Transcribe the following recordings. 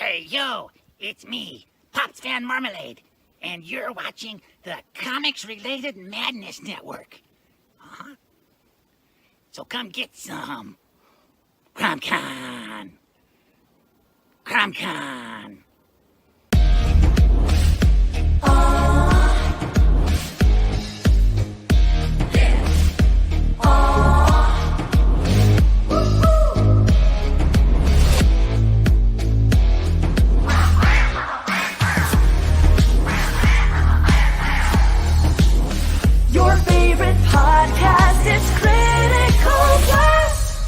Hey, yo, it's me, Pops Van Marmalade, and you're watching the Comics-Related Madness Network. Uh-huh. So come get some. CromCon. CromCon. Your favorite podcast is Critical Blast.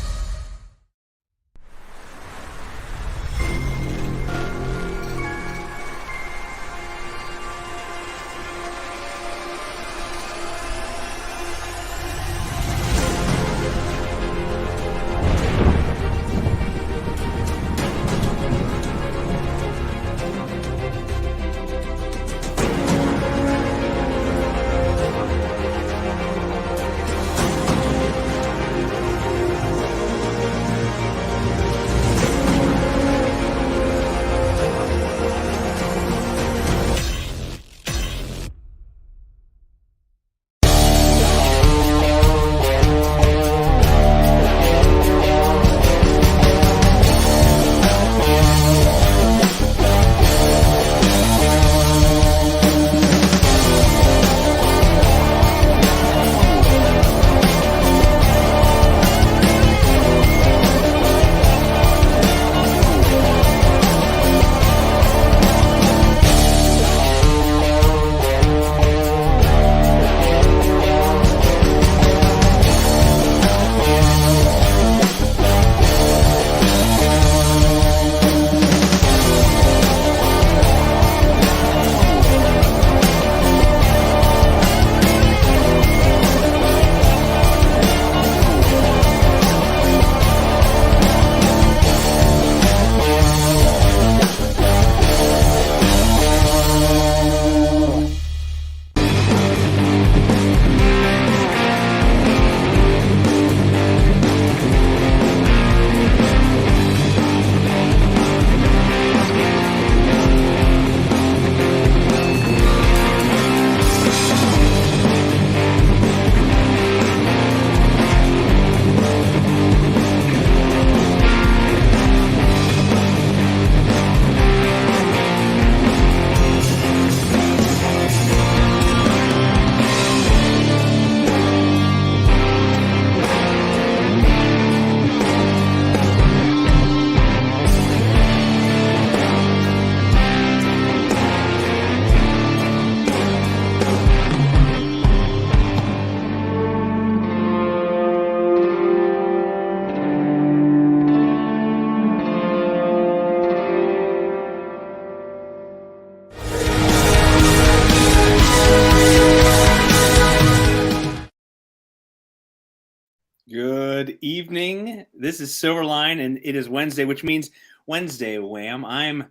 Good evening. This is Silverline, and it is Wednesday, which means Wednesday Wham. I'm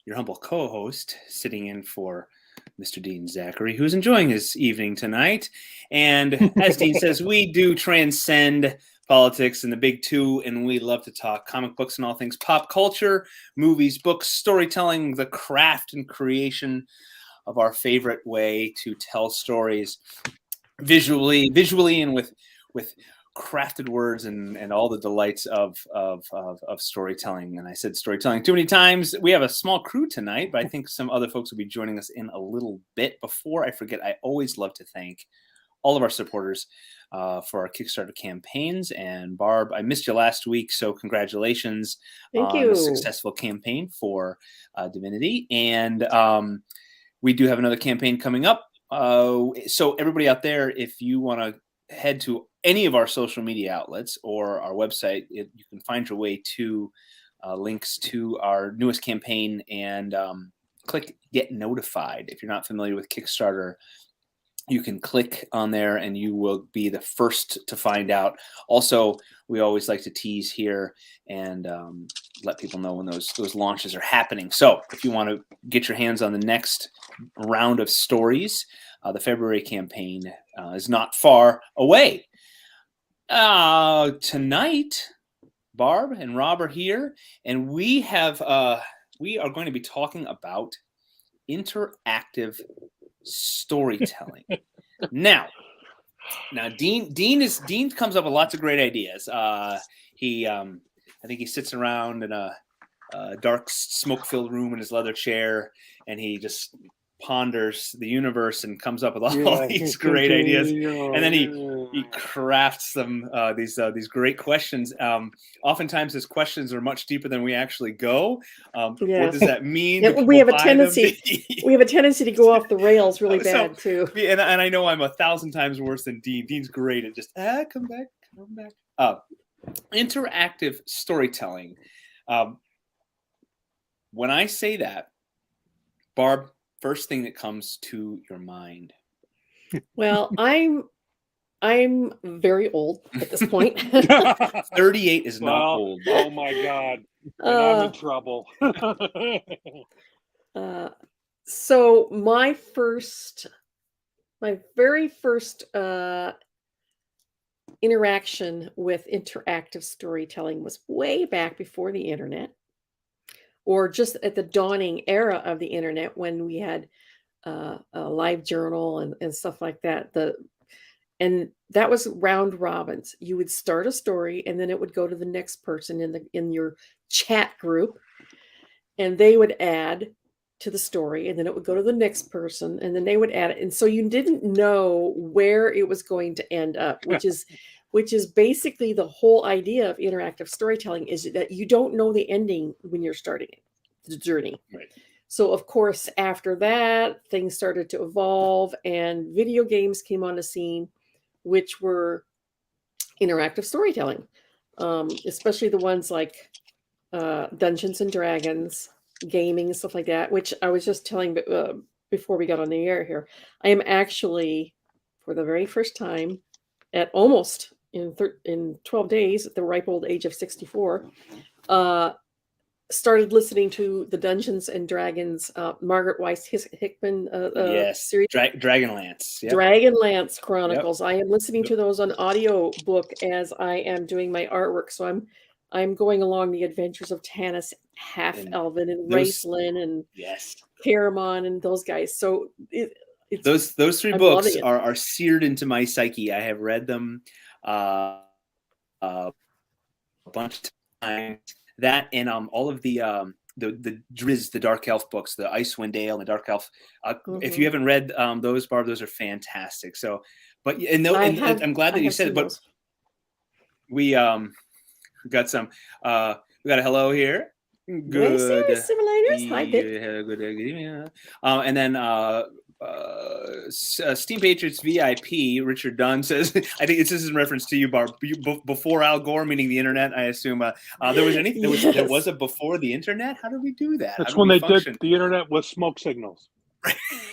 your humble co-host, sitting in for Mr. Dean Zachary, who's enjoying his evening tonight. And as Dean says, we do transcend politics and the big two, and we love to talk comic books and all things pop culture, movies, books, storytelling, the craft and creation of our favorite way to tell stories visually, and with crafted words and all the delights of storytelling. And I said storytelling too many times. We have a small crew tonight, but I think some other folks will be joining us in a little bit. Before I forget, I always love to thank all of our supporters for our Kickstarter campaigns. And Barb, I missed you last week, so congratulations Thank on you. a successful campaign for Divinity. And we do have another campaign coming up. So everybody out there, if you want to head to any of our social media outlets or our website, you can find your way to links to our newest campaign and click Get Notified. If you're not familiar with Kickstarter, you can click on there and you will be the first to find out. Also, we always like to tease here and let people know when those launches are happening. So if you want to get your hands on the next round of stories, the February campaign is not far away. Tonight, Barb and Rob are here, and we have we are going to be talking about interactive storytelling. Now, Dean comes up with lots of great ideas. I think he sits around in a dark, smoke-filled room in his leather chair, and he just ponders the universe and comes up with all these great ideas. And then he crafts them these great questions. Oftentimes, his questions are much deeper than we actually go. What does that mean? We have a tendency to go off the rails really bad too. And I know I'm 1,000 times worse than Dean. Dean's great at just come back. Interactive storytelling. When I say that, Barb, first thing that comes to your mind? Well, I'm very old at this point. 38 is not old. Oh my God. I'm in trouble. So my very first interaction with interactive storytelling was way back before the internet, or just at the dawning era of the internet, when we had a live journal and stuff like that. And that was round robins. You would start a story, and then it would go to the next person in your chat group, and they would add to the story, and then it would go to the next person, and then they would add it. And so you didn't know where it was going to end up, which is basically the whole idea of interactive storytelling, is that you don't know the ending when you're starting the journey. Right. So of course, after that, things started to evolve, and video games came on the scene, which were interactive storytelling, especially the ones like Dungeons and Dragons, gaming, stuff like that, which I was just telling before we got on the air here. I am actually, for the very first time, at almost in 12 days, at the ripe old age of 64, started listening to the Dungeons and Dragons, Margaret Weiss Hickman series. Dragonlance. Yep. Dragonlance Chronicles. Yep. I am listening to those on audio book as I am doing my artwork. So I'm going along the adventures of Tanis Half-Elven and Raistlin and Caramon and those guys. So it's those three books are seared into my psyche. I have read them a bunch of times. That and all of the Drizzt, the Dark Elf books, the Icewind Dale and the Dark Elf. If you haven't read those, Barb, those are fantastic. So, but I'm glad that you said it. But those. We got some. We got a hello here. Good. Simulators. Hi, good. And then Steam Patriots VIP Richard Dunn says, I think this is in reference to you, Barb. Before Al Gore, meaning the internet, I assume. There was a before the internet. How did we do that? That's when they did the internet with smoke signals.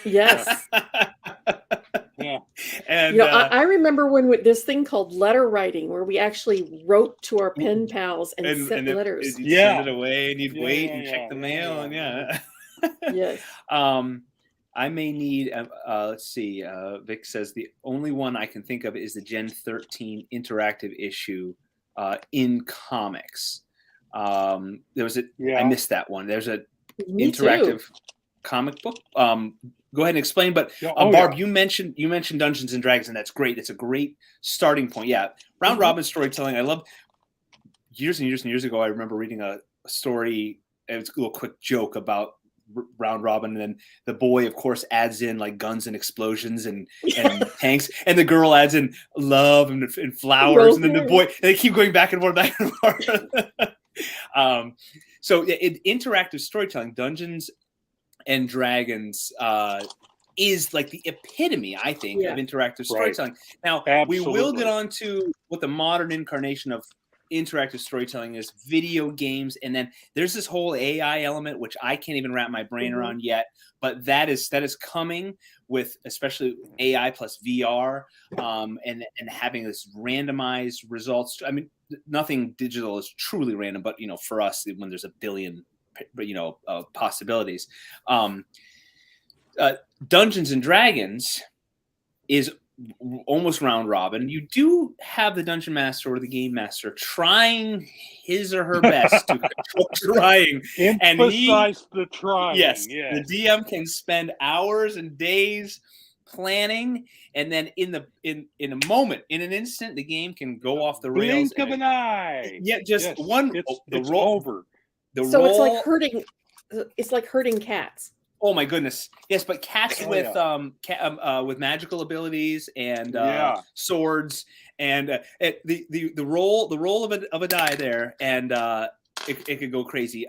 Yes. Yeah. And I remember when this thing called letter writing, where we actually wrote to our pen pals and sent letters. You'd send it away, and you'd wait and check the mail, and Yes. I may need, let's see, Vic says the only one I can think of is the Gen 13 interactive issue in comics. I missed that one. There's a interactive comic book. Go ahead and explain. But Barb, you mentioned Dungeons and Dragons, and that's great. It's a great starting point. Yeah, round robin storytelling. I love. Years and years and years ago, I remember reading a story. It was a little quick joke about round robin, and then the boy of course adds in like guns and explosions and tanks, and the girl adds in love and flowers, and then the boy, and they keep going back and forth. So interactive storytelling, Dungeons and Dragons is like the epitome, I think, of interactive storytelling. Now we will get on to what the modern incarnation of interactive storytelling is, video games, and then there's this whole AI element which I can't even wrap my brain around yet, but that is coming with especially AI plus VR, and having this randomized results. I mean, nothing digital is truly random, but for us, when there's a billion possibilities, Dungeons and Dragons is almost round robin. You do have the dungeon master or the game master trying his or her best to control trying. Emphasize the trying. Yes, Yes. the DM can spend hours and days planning, and then in a moment, in an instant, the game can go off the rails. Blink of an eye. Yeah, just Yes, one. It's over. So it's like herding. It's like herding cats. Oh my goodness! Yes, but cats Oh, with yeah. with magical abilities and Yeah. swords and the roll of a die there, and it could go crazy.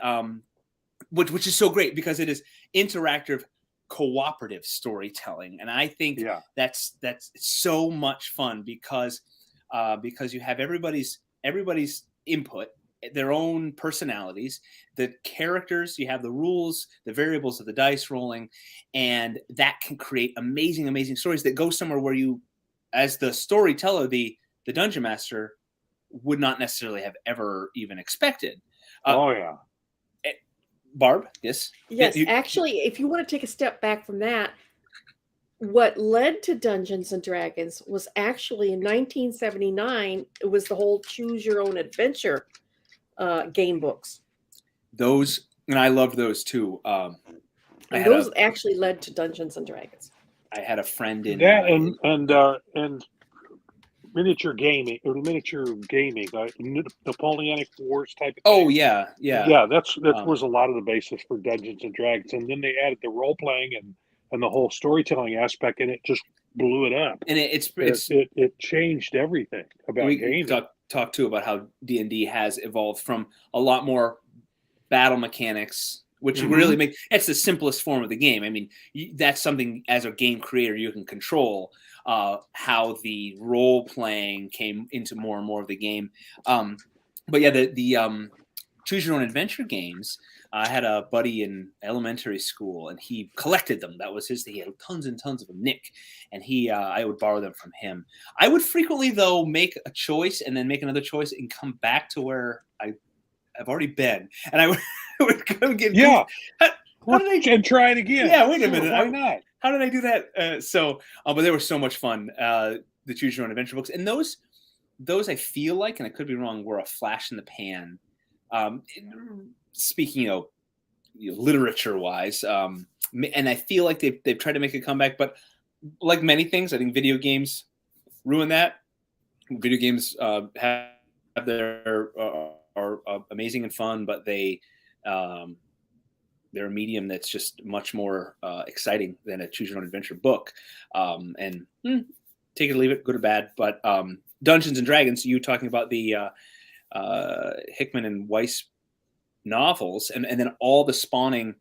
Which is so great because it is interactive, cooperative storytelling, and I think Yeah. that's so much fun because you have everybody's input, their own personalities, the characters, you have the rules, the variables of the dice rolling, and that can create amazing stories that go somewhere where you, as the storyteller, the dungeon master, would not necessarily have ever even expected. Oh yeah. Barb, yes? Yes, actually, if you want to take a step back from that, what led to Dungeons and Dragons was actually in 1979, it was the whole choose your own adventure game books. Those, and I loved those too. And those actually led to Dungeons and Dragons. I had a friend in that and miniature gaming, Napoleonic Wars type of Oh thing. yeah. That was a lot of the basis for Dungeons and Dragons, and then they added the role playing and the whole storytelling aspect, and it just blew it up. And it changed everything about gaming. Talk too about how D&D has evolved from a lot more battle mechanics, which really make it's the simplest form of the game. I mean, that's something as a game creator you can control. How the role playing came into more and more of the game, but yeah, the choose your own adventure games. I had a buddy in elementary school, and he collected them. That was his thing. He had tons and tons of them, Nick, and I would borrow them from him. I would frequently, though, make a choice and then make another choice and come back to where I've already been, and I would go get How did I and try it again? Yeah, wait a minute. Why not? How did I do that? But they were so much fun. The choose your own adventure books, and those I feel like, and I could be wrong, were a flash in the pan. Speaking of literature wise, and I feel like they've tried to make a comeback, but like many things, I think video games ruin that. Video games have their are amazing and fun, but they're a medium that's just much more exciting than a choose your own adventure book. And take it or leave it, good or bad. But Dungeons and Dragons, you talking about the Hickman and Weiss novels, and then all the spawning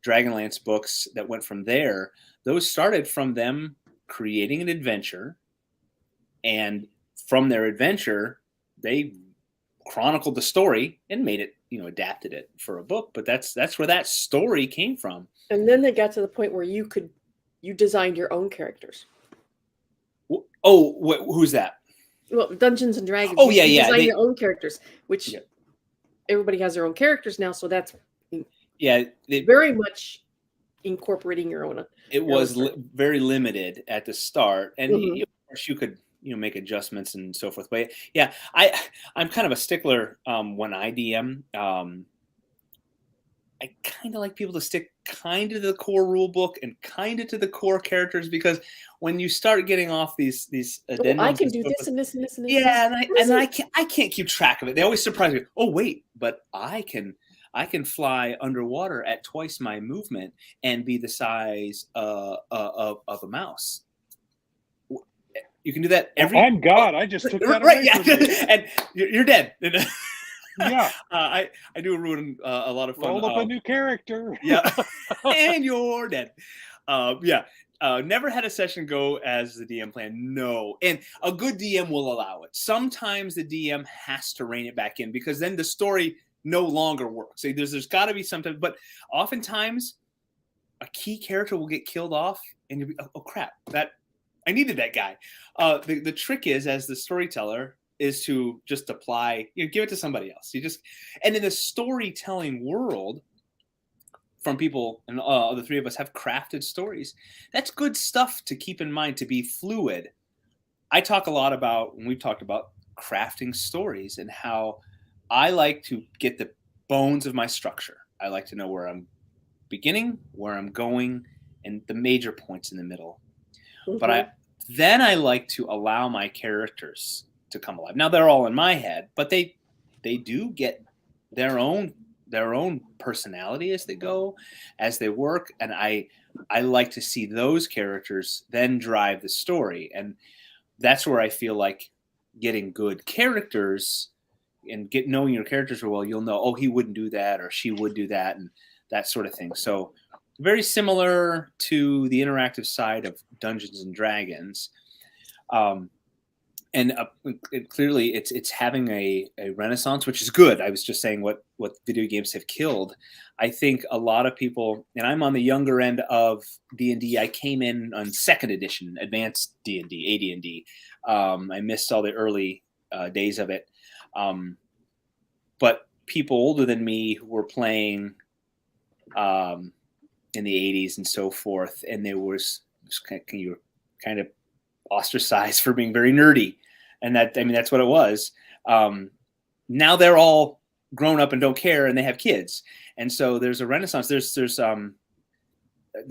Dragonlance books that went from there, those started from them creating an adventure, and from their adventure, they chronicled the story and made it, adapted it for a book. But that's where that story came from. And then they got to the point where you designed your own characters. Oh, who's that? Well, Dungeons and Dragons. Oh, you yeah. design your own characters, which everybody has their own characters now. So that's very much incorporating your own. It was very limited at the start, and of course you could make adjustments and so forth. But yeah, I'm kind of a stickler when I DM. I kind of like people to stick kind of to the core rule book and kind of to the core characters, because when you start getting off these addendums, I can do this and this and this and this. Yeah, and I can't keep track of it. They always surprise me. Oh wait, but I can fly underwater at twice my movement and be the size of a mouse. You can do that I'm God. I just took that right. away from you. And you're dead. Yeah. I do ruin a lot of fun. Roll up a new character. Yeah. And you're dead. Never had a session go as the DM planned. No. And a good DM will allow it. Sometimes the DM has to rein it back in, because then the story no longer works. There's got to be sometimes, but oftentimes a key character will get killed off and you'll be, oh crap, that I needed that guy. The trick is, as the storyteller, is to just apply, give it to somebody else. And in the storytelling world, from people, and the three of us have crafted stories. That's good stuff to keep in mind, to be fluid. I talk a lot about, when we've talked about crafting stories and how I like to get the bones of my structure. I like to know where I'm beginning, where I'm going, and the major points in the middle. But I like to allow my characters to come alive. Now they're all in my head, but they do get their own personality as they go, as they work, and I like to see those characters then drive the story, and that's where I feel like getting good characters and knowing your characters well, you'll know, oh, he wouldn't do that or she would do that, and that sort of thing. So very similar to the interactive side of Dungeons and Dragons. And clearly it's having a renaissance, which is good. I was just saying what video games have killed. I think a lot of people, and I'm on the younger end of D&D. I came in on 2nd edition, advanced D&D, AD&D. I missed all the early days of it. But people older than me who were playing in the 80s and so forth, and you were kind of ostracized for being very nerdy, and that's what it was. Now they're all grown up and don't care, and they have kids, and so there's a renaissance. There's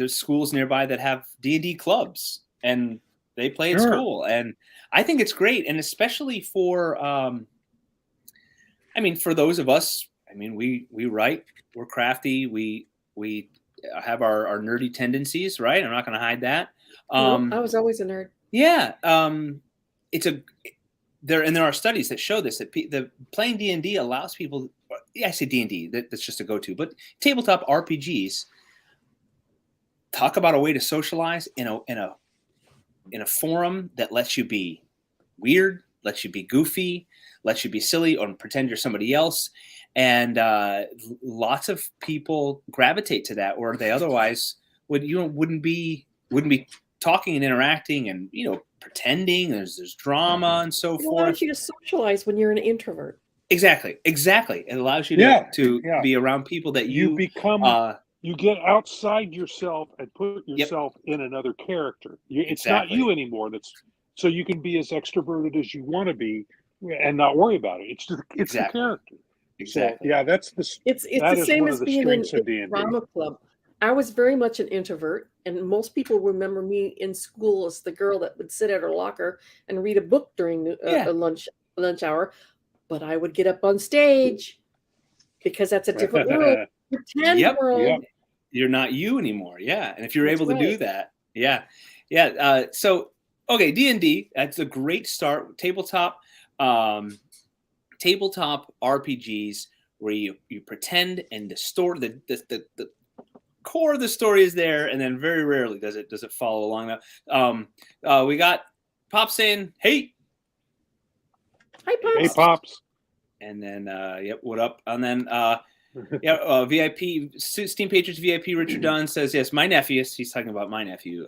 schools nearby that have D&D clubs, and they play at school, and I think it's great, and especially for for those of us. We write, we're crafty, we have our nerdy tendencies, right? I'm not going to hide that. I was always a nerd. Yeah, there are studies that show this, that the playing D&D allows people. Yeah, I say D&D. That's just a go-to. But tabletop RPGs talk about a way to socialize in a forum that lets you be weird, lets you be goofy, lets you be silly, or pretend you're somebody else. And lots of people gravitate to that, or they otherwise wouldn't be talking and interacting and pretending. There's drama and so forth. It allows you to socialize when you're an introvert. Exactly. It allows you to be around people that you become. You get outside yourself and put yourself in another character. It's not you anymore. So you can be as extroverted as you want to be and not worry about it. It's the character. Exactly. So, it's the same as being in a drama club. I was very much an introvert, and most people remember me in school as the girl that would sit at her locker and read a book during the lunch hour. But I would get up on stage because that's a different world. Pretend world. Yep. You're not you anymore. Yeah, and if you're able to do that, so okay, D&D. That's a great start. Tabletop RPGs where you pretend, and the story, the core of the story is there, and then very rarely does it follow along that. We got Pop saying, "Hey, hi, Pops." Hey, Pops. And then what up? And then VIP Steam Patriots VIP Richard Dunn says, yes, my nephew. He's talking about my nephew.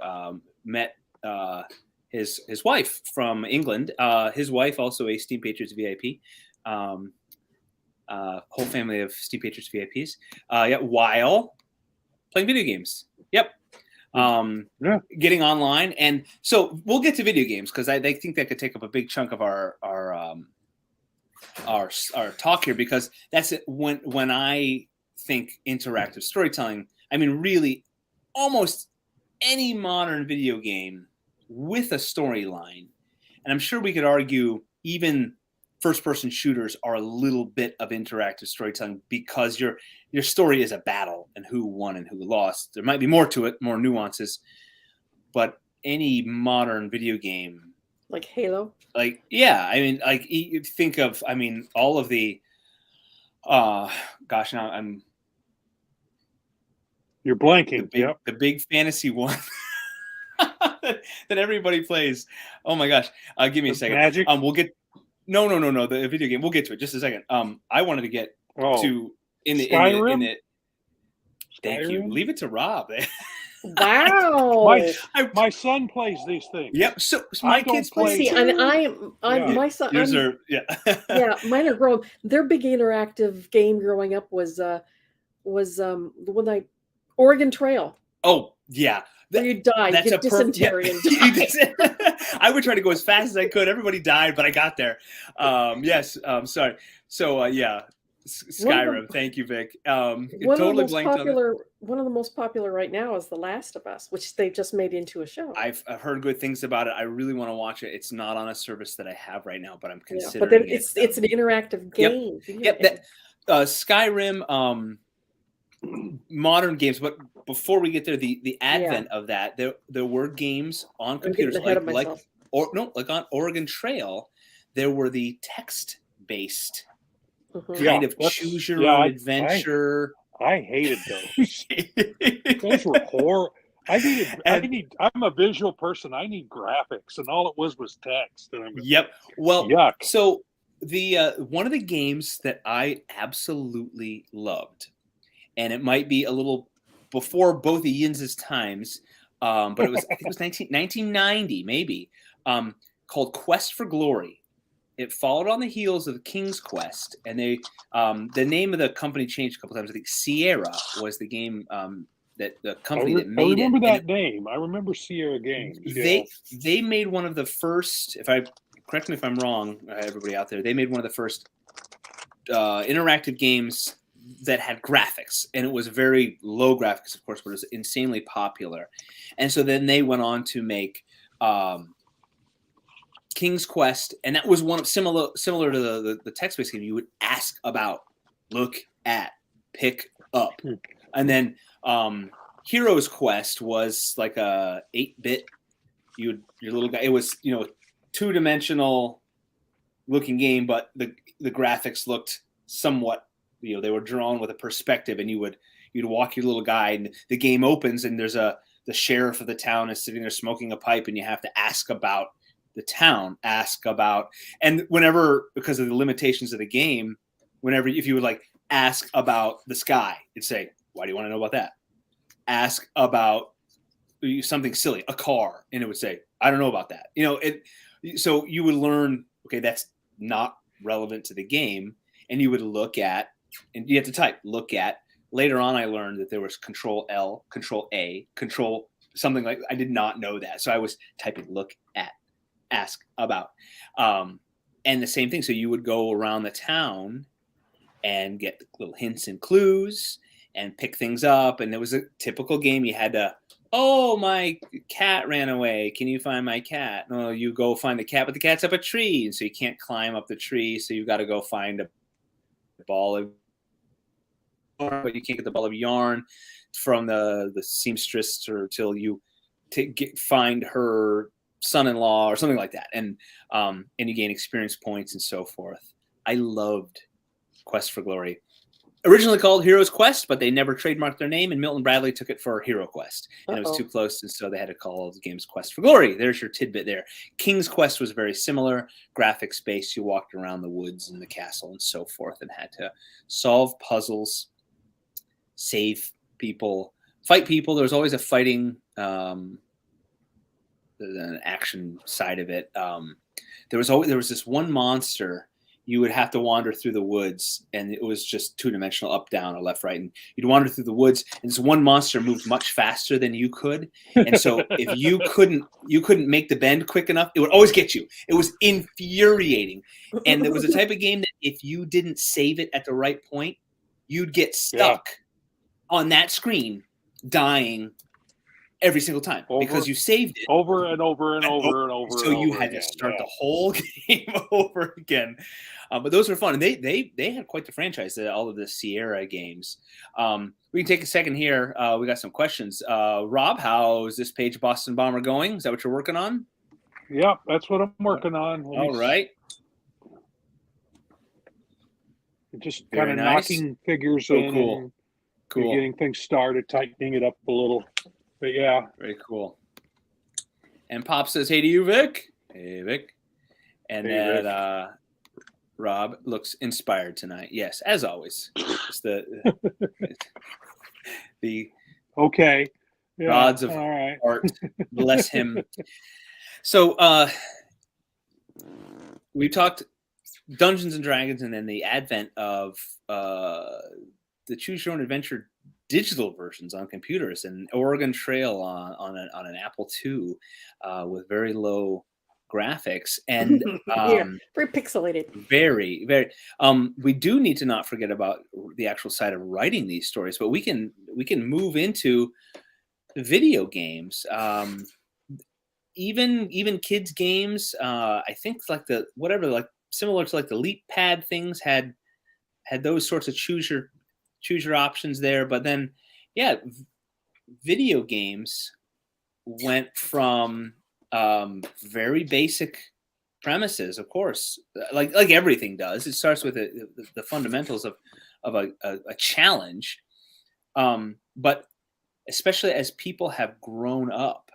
Met his wife from England. His wife also a Steam Patriots VIP. Whole family of Steam Patriots VIPs. While playing video games. Yep. Getting online, and so we'll get to video games because I think that could take up a big chunk of our talk here, because that's it. When I think interactive storytelling, really almost any modern video game with a storyline, and I'm sure we could argue even first-person shooters are a little bit of interactive storytelling, because your story is a battle and who won and who lost. There might be more to it, more nuances, but any modern video game, like Halo, you think of, all of the, now you're blanking. The big fantasy one that everybody plays. Oh my gosh, give me a second. Magic. We'll get. No, the video game. We'll get to it. Just a second. I wanted to get to Skyrim? Thank you. Leave it to Rob. Wow. My son plays these things. Yep. So my kids play. See, and my son. Yours are, mine are grown. Their big interactive game growing up was the one Oregon Trail. Oh yeah, You die. You get dysentery and die. I would try to go as fast as I could. Everybody died, but I got there. Yes. Sorry. So yeah, Skyrim. Thank you, Vic. Totally blanked on it. One of the most popular right now is The Last of Us, which they just made into a show. I've heard good things about it. I really want to watch it. It's not on a service that I have right now, but I'm considering. But then it's an interactive game. Yep. Skyrim. Modern games, but before we get there, the advent of that, there were games on computers like on Oregon Trail, there were the text-based kind of choose your own adventure. I hated those. Those were horrible. I'm a visual person. I need graphics, and all it was text. And Well, yuck. So the one of the games that I absolutely loved, and it might be a little before both of Yin's times, but I think it was 1990 maybe, called Quest for Glory. It followed on the heels of King's Quest, and they the name of the company changed a couple times. I think Sierra was the game that the company that made it. I remember that name. I remember Sierra Games. They made one of the first. Correct me if I'm wrong, everybody out there. They made one of the first interactive games that had graphics, and it was very low graphics, of course, but it was insanely popular. And so then they went on to make King's Quest, and that was one of similar to the text-based game. You would ask about, look at, pick up, and then Hero's Quest was like a 8-bit. Your little guy. It was 2-dimensional looking game, but the graphics looked somewhat. They were drawn with a perspective, and you'd walk your little guy, and the game opens, and there's the sheriff of the town is sitting there smoking a pipe, and you have to ask about the town, and whenever, because of the limitations of the game, if you would ask about the sky, it'd say, why do you want to know about that? Ask about something silly, a car, and it would say, I don't know about that. So you would learn, okay, that's not relevant to the game, and you would look at. And you have to type, look at. Later on, I learned that there was Control L, Control A, Control something like. I did not know that, so I was typing look at, ask about, and the same thing. So you would go around the town and get little hints and clues and pick things up. And there was a typical game. You had to, oh, my cat ran away. Can you find my cat? No, you go find the cat, but the cat's up a tree, and so you can't climb up the tree. So you've got to go find a ball of. But you can't get the ball of yarn from the seamstress until you find her son-in-law or something like that, and you gain experience points and so forth. I loved Quest for Glory, originally called Hero's Quest, but they never trademarked their name, and Milton Bradley took it for Hero Quest, and it was too close, and so they had to call all the games Quest for Glory. There's your tidbit there. King's Quest was very similar, graphics based. You walked around the woods and the castle and so forth, and had to solve puzzles, save people, fight people. There was always a fighting, an action side of it. There was this one monster. You would have to wander through the woods, and it was just 2-dimensional, up, down, or left, right. And you'd wander through the woods, and this one monster moved much faster than you could. And so if you couldn't make the bend quick enough, it would always get you. It was infuriating. And it was a type of game that if you didn't save it at the right point, you'd get stuck on that screen, dying every single time because you saved it over and over and over and over. So you had to start the whole game over again. But those were fun, and they had quite the franchise. All of the Sierra games. We can take a second here. We got some questions. Rob, how is this page Boston Bomber going? Is that what you're working on? Yeah, that's what I'm working on. All right. Just kind of knocking figures in. Cool. Getting things started, tightening it up a little. But yeah. Very cool. And Pop says, hey to you, Vic. Hey, Vic. And then Rob looks inspired tonight. Yes, as always. It's the okay. Yeah, gods of art. Bless him. So we talked Dungeons and Dragons, and then the advent of the Choose Your Own Adventure digital versions on computers, and Oregon Trail on an Apple II with very low graphics and Yeah, very pixelated. very, very. We do need to not forget about the actual side of writing these stories, but we can move into video games. Even kids games. I think like similar to like the Leap Pad things had those sorts of choose your options there. But then, yeah, video games went from very basic premises, of course, like everything does. It starts with the fundamentals of a challenge, but especially as people have grown up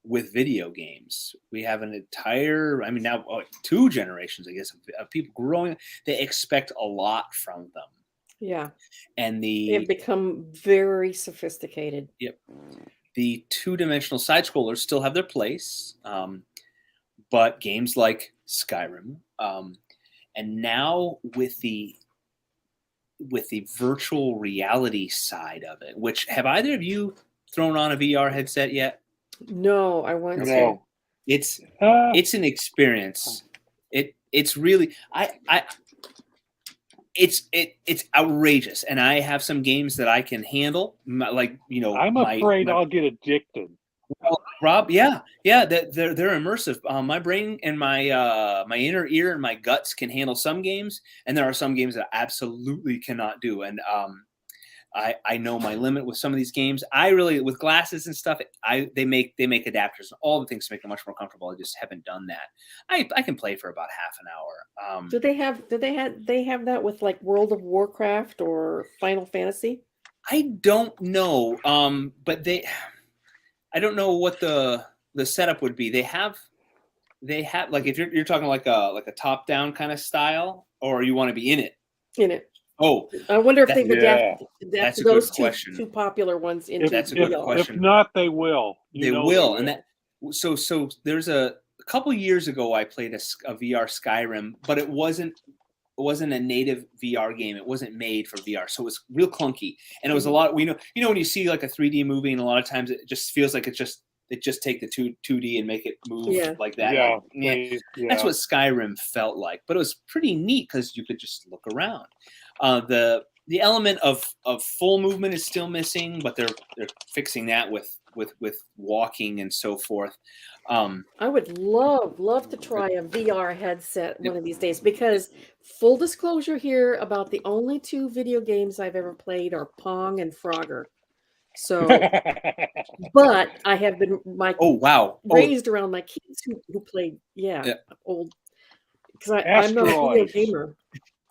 with video games, we have an entire, I mean, now 2 generations, I guess, of people growing. They expect a lot from them. Yeah, And they've become very sophisticated. Yep. The 2-dimensional side scrollers still have their place, but games like Skyrim, and now with the virtual reality side of it, which have either of you thrown on a VR headset yet? No, I want to. No. It's an experience. It's really it's outrageous, and I have some games that I can handle. Like, you know, I'm afraid I'll get addicted. Well, Rob, yeah, they're immersive. My brain and my inner ear and my guts can handle some games, and there are some games that I absolutely cannot do. And I know my limit with some of these games. I really, with glasses and stuff, they make adapters and all the things to make them much more comfortable. I just haven't done that. I can play for about half an hour. Do they have that with like World of Warcraft or Final Fantasy? I don't know. But I don't know what the setup would be. They have like, if you're talking like a top down kind of style, or you want to be in it. In it. Oh, I wonder if they've adapted that's a those good question. two popular ones into That's a good VR. question. If not, they will. They will, and that. So there's a couple years ago I played a VR Skyrim, but it wasn't a native VR game. It wasn't made for VR, so it was real clunky, and it was a lot. We know when you see like a 3D movie, and a lot of times it just feels like it just take the 2D and make it move like that. Yeah. That's what Skyrim felt like, but it was pretty neat because you could just look around. The element of full movement is still missing, but they're fixing that with walking and so forth. I would love to try a VR headset one of these days, because full disclosure here, about the only 2 video games I've ever played are Pong and Frogger. So, but I have been raised around my kids who played old, because I'm not a video gamer.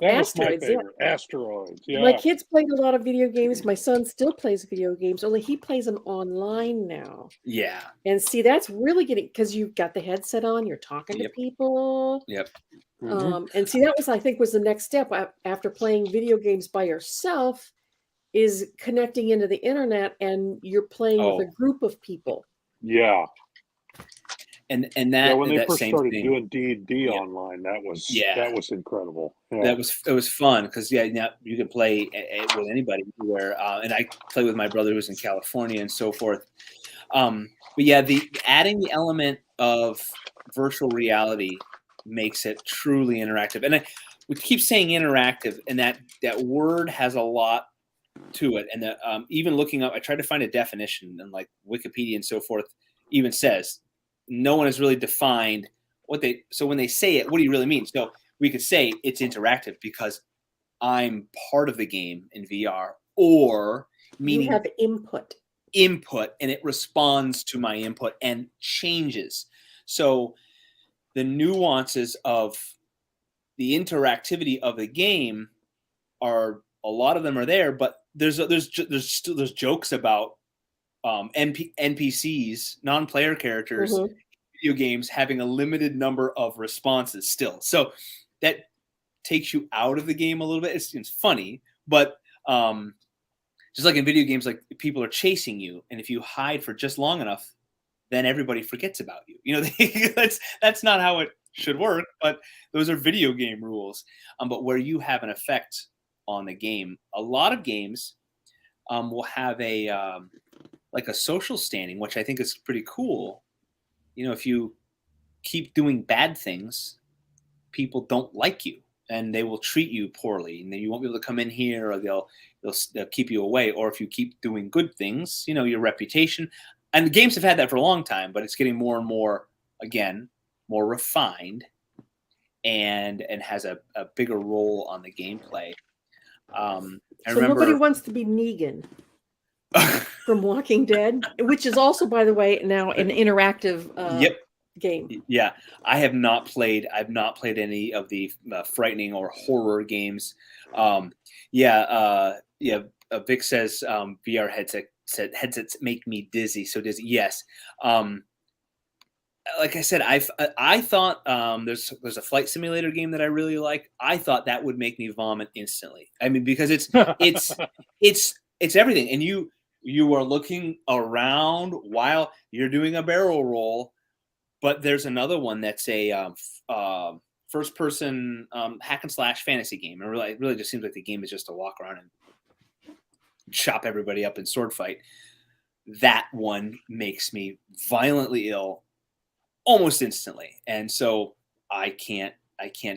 That was my favorite. Asteroids. Yeah. My kids played a lot of video games. My son still plays video games, only he plays them online now. Yeah. And see, that's really getting, because you've got the headset on, you're talking to people. Yep. And see, that was, I think, was the next step after playing video games by yourself, is connecting into the internet, and you're playing with a group of people. Yeah. And that when they that first same started thing. doing D&D online, that was incredible. Yeah. It was fun because now you can play with anybody anywhere, and I play with my brother who's in California and so forth. But yeah, adding the element of virtual reality makes it truly interactive. And we keep saying interactive, and that word has a lot to it. And even looking up, I tried to find a definition, and like Wikipedia and so forth even says, no one has really defined so when they say it, what do you really mean? So we could say it's interactive because I'm part of the game in VR, or meaning you have input, and it responds to my input and changes. So the nuances of the interactivity of the game a lot of them are there, but there's jokes about NPCs, non-player characters, video games having a limited number of responses still. So that takes you out of the game a little bit. It's funny, but just like in video games, like people are chasing you, and if you hide for just long enough, then everybody forgets about you. You know, that's not how it should work, but those are video game rules. But where you have an effect on the game, a lot of games will have a like a social standing, which I think is pretty cool. You know, if you keep doing bad things, people don't like you and they will treat you poorly, and then you won't be able to come in here, or they'll keep you away. Or if you keep doing good things, you know, your reputation. And the games have had that for a long time, but it's getting more and more, again, more refined, and has a bigger role on the gameplay. I remember nobody wants to be Negan from Walking Dead, which is also, by the way, now an interactive game. Yeah, I've not played any of the frightening or horror games. Vic says VR headsets make me dizzy. So dizzy. Yes. Like I said, I thought there's a flight simulator game that I really like. I thought that would make me vomit instantly. I mean, because it's everything, and you are looking around while you're doing a barrel roll. But there's another one that's a first person hack and slash fantasy game, and it really just seems like the game is just to walk around and chop everybody up in sword fight. That one makes me violently ill almost instantly, and so I can't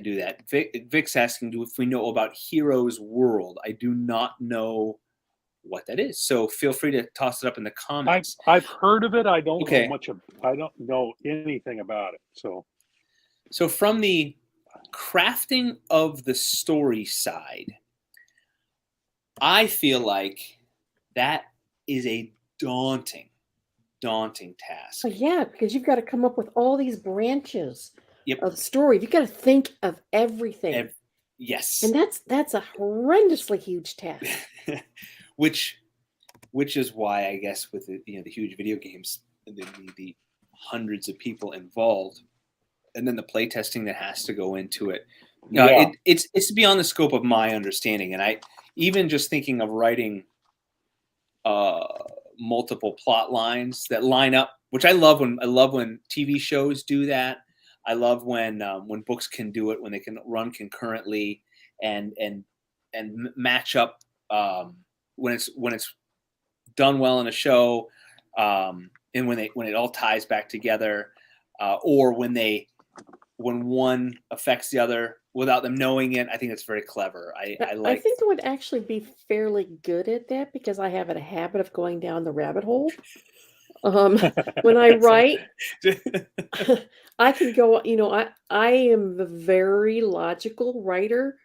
do that. Vic's asking if we know about Heroes World. I do not know what that is, so feel free to toss it up in the comments. I've heard of it. I don't know much. I don't know anything about it. So from the crafting of the story side, I feel like that is a daunting task. Oh, yeah, because you've got to come up with all these branches Yep. of the story. You've got to think of everything. Yes. And that's a horrendously huge task. which is why I guess with the huge video games, the hundreds of people involved, and then the play testing that has to go into it. It's beyond the scope of my understanding. And I even just thinking of writing multiple plot lines that line up, which I love when TV shows do that. I love when books can do it, when they can run concurrently and match up when it's done well in a show, and when it all ties back together, or when one affects the other without them knowing it. I think it's very clever. I think I would actually be fairly good at that because I have a habit of going down the rabbit hole. When I write, I can go, I am a very logical writer,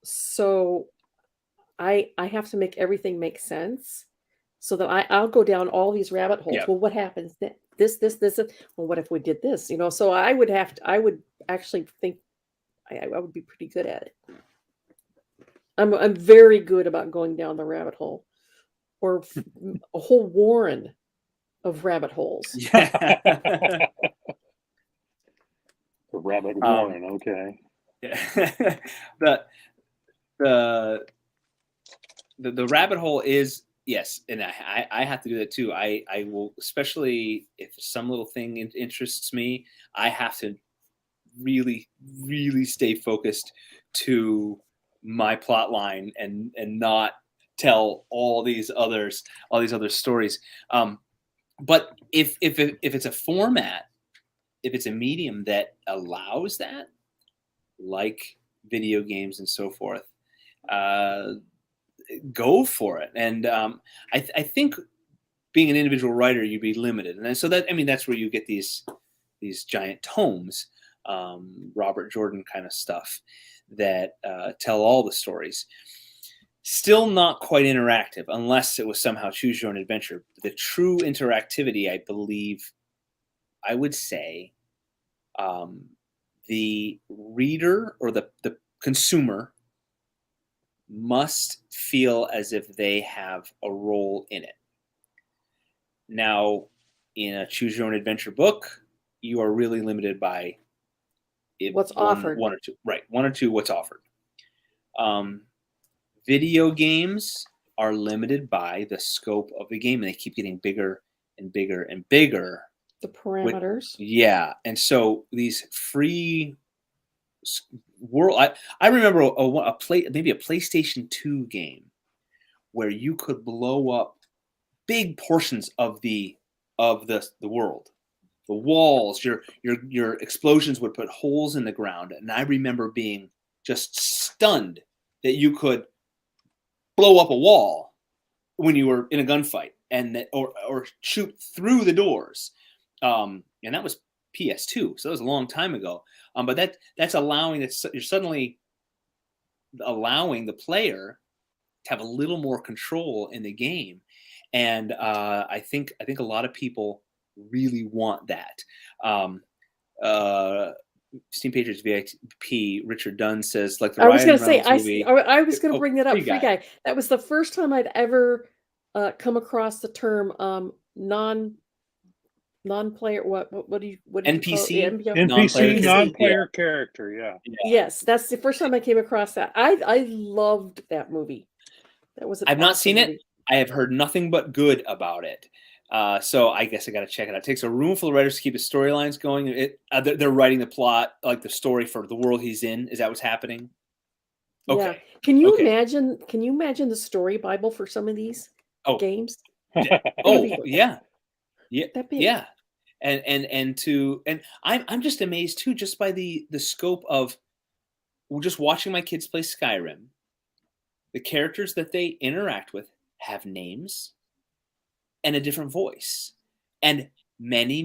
so I have to make everything make sense so that I'll go down all these rabbit holes. Yeah. Well, what happens? This. Well, what if we did this? So I would actually think I would be pretty good at it. I'm very good about going down the rabbit hole, or a whole warren of rabbit holes. Yeah. The rabbit warren, okay. Yeah. The rabbit hole is, yes, and I have to do that too. I will, especially if some little thing interests me, I have to really, really stay focused to my plot line and not tell all these other stories. But if it's a format, if it's a medium that allows that, like video games and so forth, go for it. And I think being an individual writer, you'd be limited, and so that's where you get these giant tomes, Robert Jordan kind of stuff that tell all the stories. Still not quite interactive unless it was somehow choose your own adventure. The true interactivity, I believe, I would say, the reader or the consumer must feel as if they have a role in it. Now, in a choose your own adventure book, you are really limited by what's offered. One or two what's offered. Video games are limited by the scope of the game, and they keep getting bigger and bigger and bigger. The parameters. And so these free world. I remember maybe a PlayStation 2 game where you could blow up big portions of the world. The walls, your explosions would put holes in the ground. And I remember being just stunned that you could blow up a wall when you were in a gunfight and that or shoot through the doors. And that was PS2, so that was a long time ago. But that's allowing that you're suddenly allowing the player to have a little more control in the game, and I think a lot of people really want that. Steam Patriots VIP Richard Dunn says, like the I was going Ryan to say, Reynolds movie. I was going to bring that up. Free Free Guy. Guy. That was the first time I'd ever come across the term non-player. What do you NPC? call it? NPC, non-player yeah. character. Yeah. Yes, that's the first time I came across that. I loved that movie. That was. I've not seen movie. it. I have heard nothing but good about it. So I guess I got to check it out. It takes a room full of writers to keep his storylines going. They're writing the plot, like the story for the world he's in. Is that what's happening? Okay. Yeah. Can you imagine? Can you imagine the story Bible for some of these games? Oh yeah, yeah, That big. yeah. And I'm just amazed too, just by the scope of just watching my kids play Skyrim. The characters that they interact with have names and a different voice, and many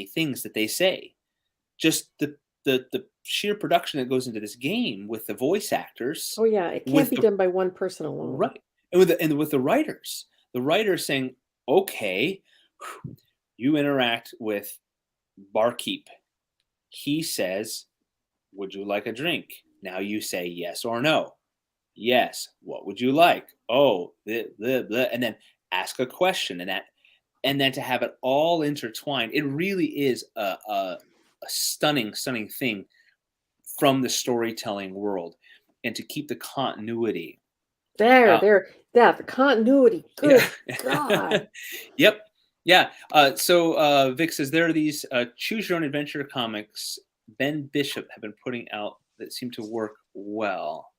things that they say. Just the sheer production that goes into this game with the voice actors. Oh yeah, it can't be done by one person alone. Right. And with the writers saying, okay, you interact with Barkeep. He says, would you like a drink? Now you say yes or no. Yes. What would you like? Oh, blah, blah, blah. And then ask a question, and then to have it all intertwined. It really is a stunning thing from the storytelling world, and to keep the continuity. The continuity. Good God. Yep. Yeah. So Vic says there are these choose your own adventure comics Ben Bishop have been putting out that seem to work well.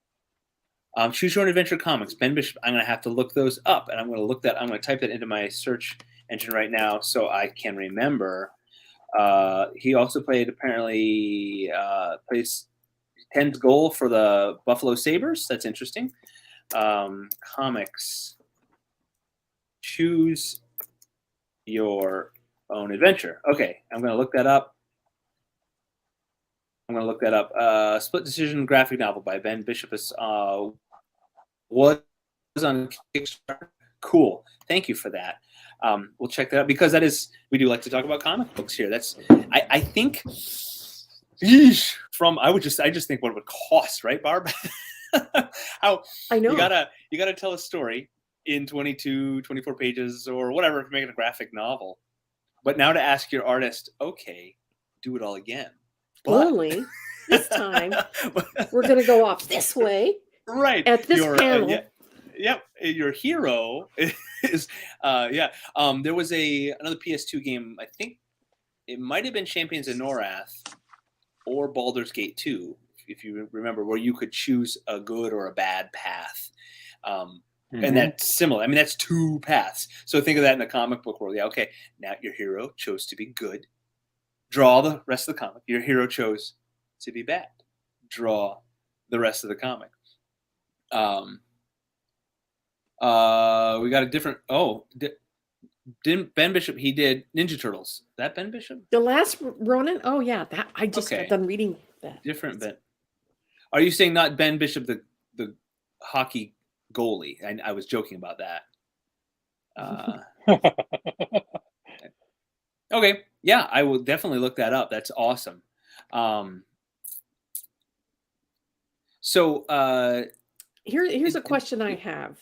Choose your own adventure comics, Ben Bishop. I'm going to have to look those up, and I'm going to type that into my search engine right now so I can remember. He also plays 10th goal for the Buffalo Sabres. That's interesting. Comics. Choose your own adventure. Okay, I'm going to look that up. Split decision graphic novel by Ben Bishop was on Kickstarter. Cool. Thank you for that. We'll check that out, because we do like to talk about comic books here. I think I just think what it would cost, right, Barb? How I know you gotta tell a story in 22, 24 pages or whatever to make it a graphic novel. But now to ask your artist, okay, do it all again. Only this time we're going to go off this way. Right. At this panel. Yep. Your hero is there was another PS2 game, I think it might have been Champions of Norath or Baldur's Gate 2, if you remember, where you could choose a good or a bad path. And that's similar. I mean, that's two paths. So think of that in the comic book world. Yeah, okay. Now your hero chose to be good. Draw the rest of the comic. Your hero chose to be bad. Draw the rest of the comic. We got a different. Didn't Ben Bishop? He did Ninja Turtles. That Ben Bishop? The Last Ronin. Oh yeah, that I just got done reading that. Different Ben. Are you saying not Ben Bishop, the hockey goalie? I was joking about that. Okay, yeah, I will definitely look that up. That's awesome. Here's a question I have.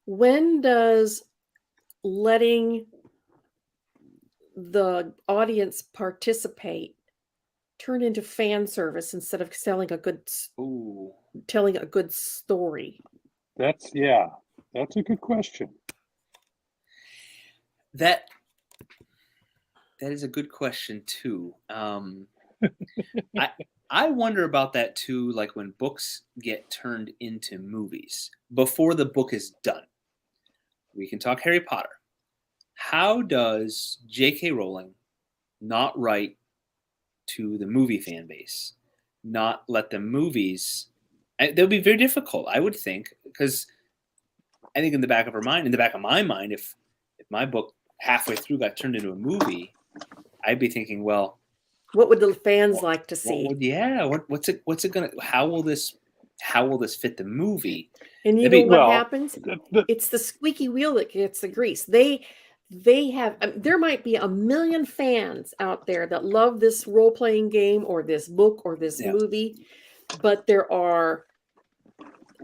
When does letting the audience participate turn into fan service instead of telling a good story? That's a good question. That is a good question too. I wonder about that too, like when books get turned into movies before the book is done. We can talk Harry Potter. How does J.K. Rowling not write to the movie fan base, not let the movies? They'll be very difficult, I would think, because I think in the back of my mind, if my book halfway through got turned into a movie, I'd be thinking, well, what would the fans like to see? What's it gonna? How will this fit the movie? And you know what happens? It's the squeaky wheel that gets the grease. They have, there might be 1 million fans out there that love this role-playing game or this book or this movie, but there are,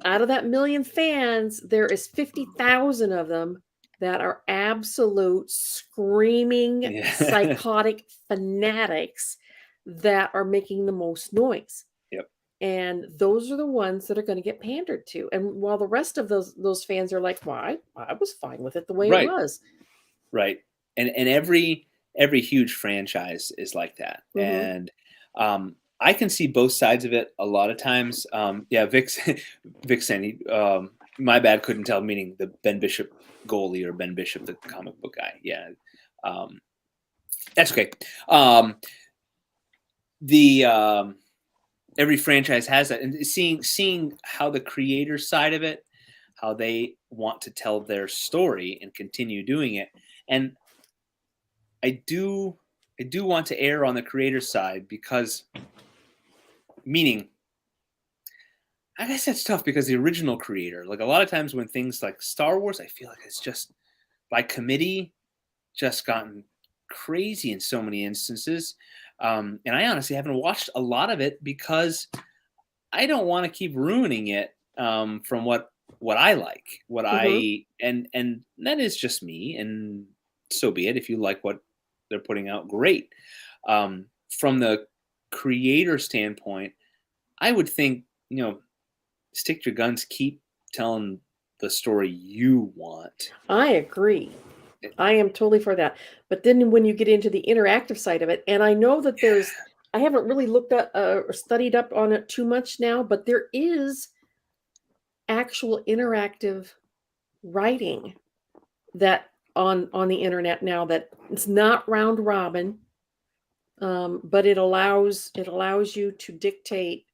out of that 1 million fans, there is 50,000 of them that are absolute screaming, psychotic fanatics that are making the most noise. Yep. And those are the ones that are going to get pandered to. And while the rest of those fans are like, "Why? I was fine with it the way it was." Right. And every huge franchise is like that. And I can see both sides of it a lot of times. Vic saying, my bad, couldn't tell, meaning the Ben Bishop goalie or Ben Bishop, the comic book guy. Yeah. That's okay. Every franchise has that, and seeing how the creator side of it, how they want to tell their story and continue doing it. And I do want to err on the creator side, because meaning, I guess that's tough, because the original creator, like a lot of times when things like Star Wars, I feel like it's just by committee just gotten crazy in so many instances. And I honestly haven't watched a lot of it because I don't want to keep ruining it from what I like, and that is just me, and so be it. If you like what they're putting out, great. From the creator standpoint, I would think, stick to your guns, keep telling the story you want. I agree. I am totally for that. But then when you get into the interactive side of it, and I know that I haven't really looked at or studied up on it too much now, but there is actual interactive writing that on the internet now, that it's not round robin, but it allows you to dictate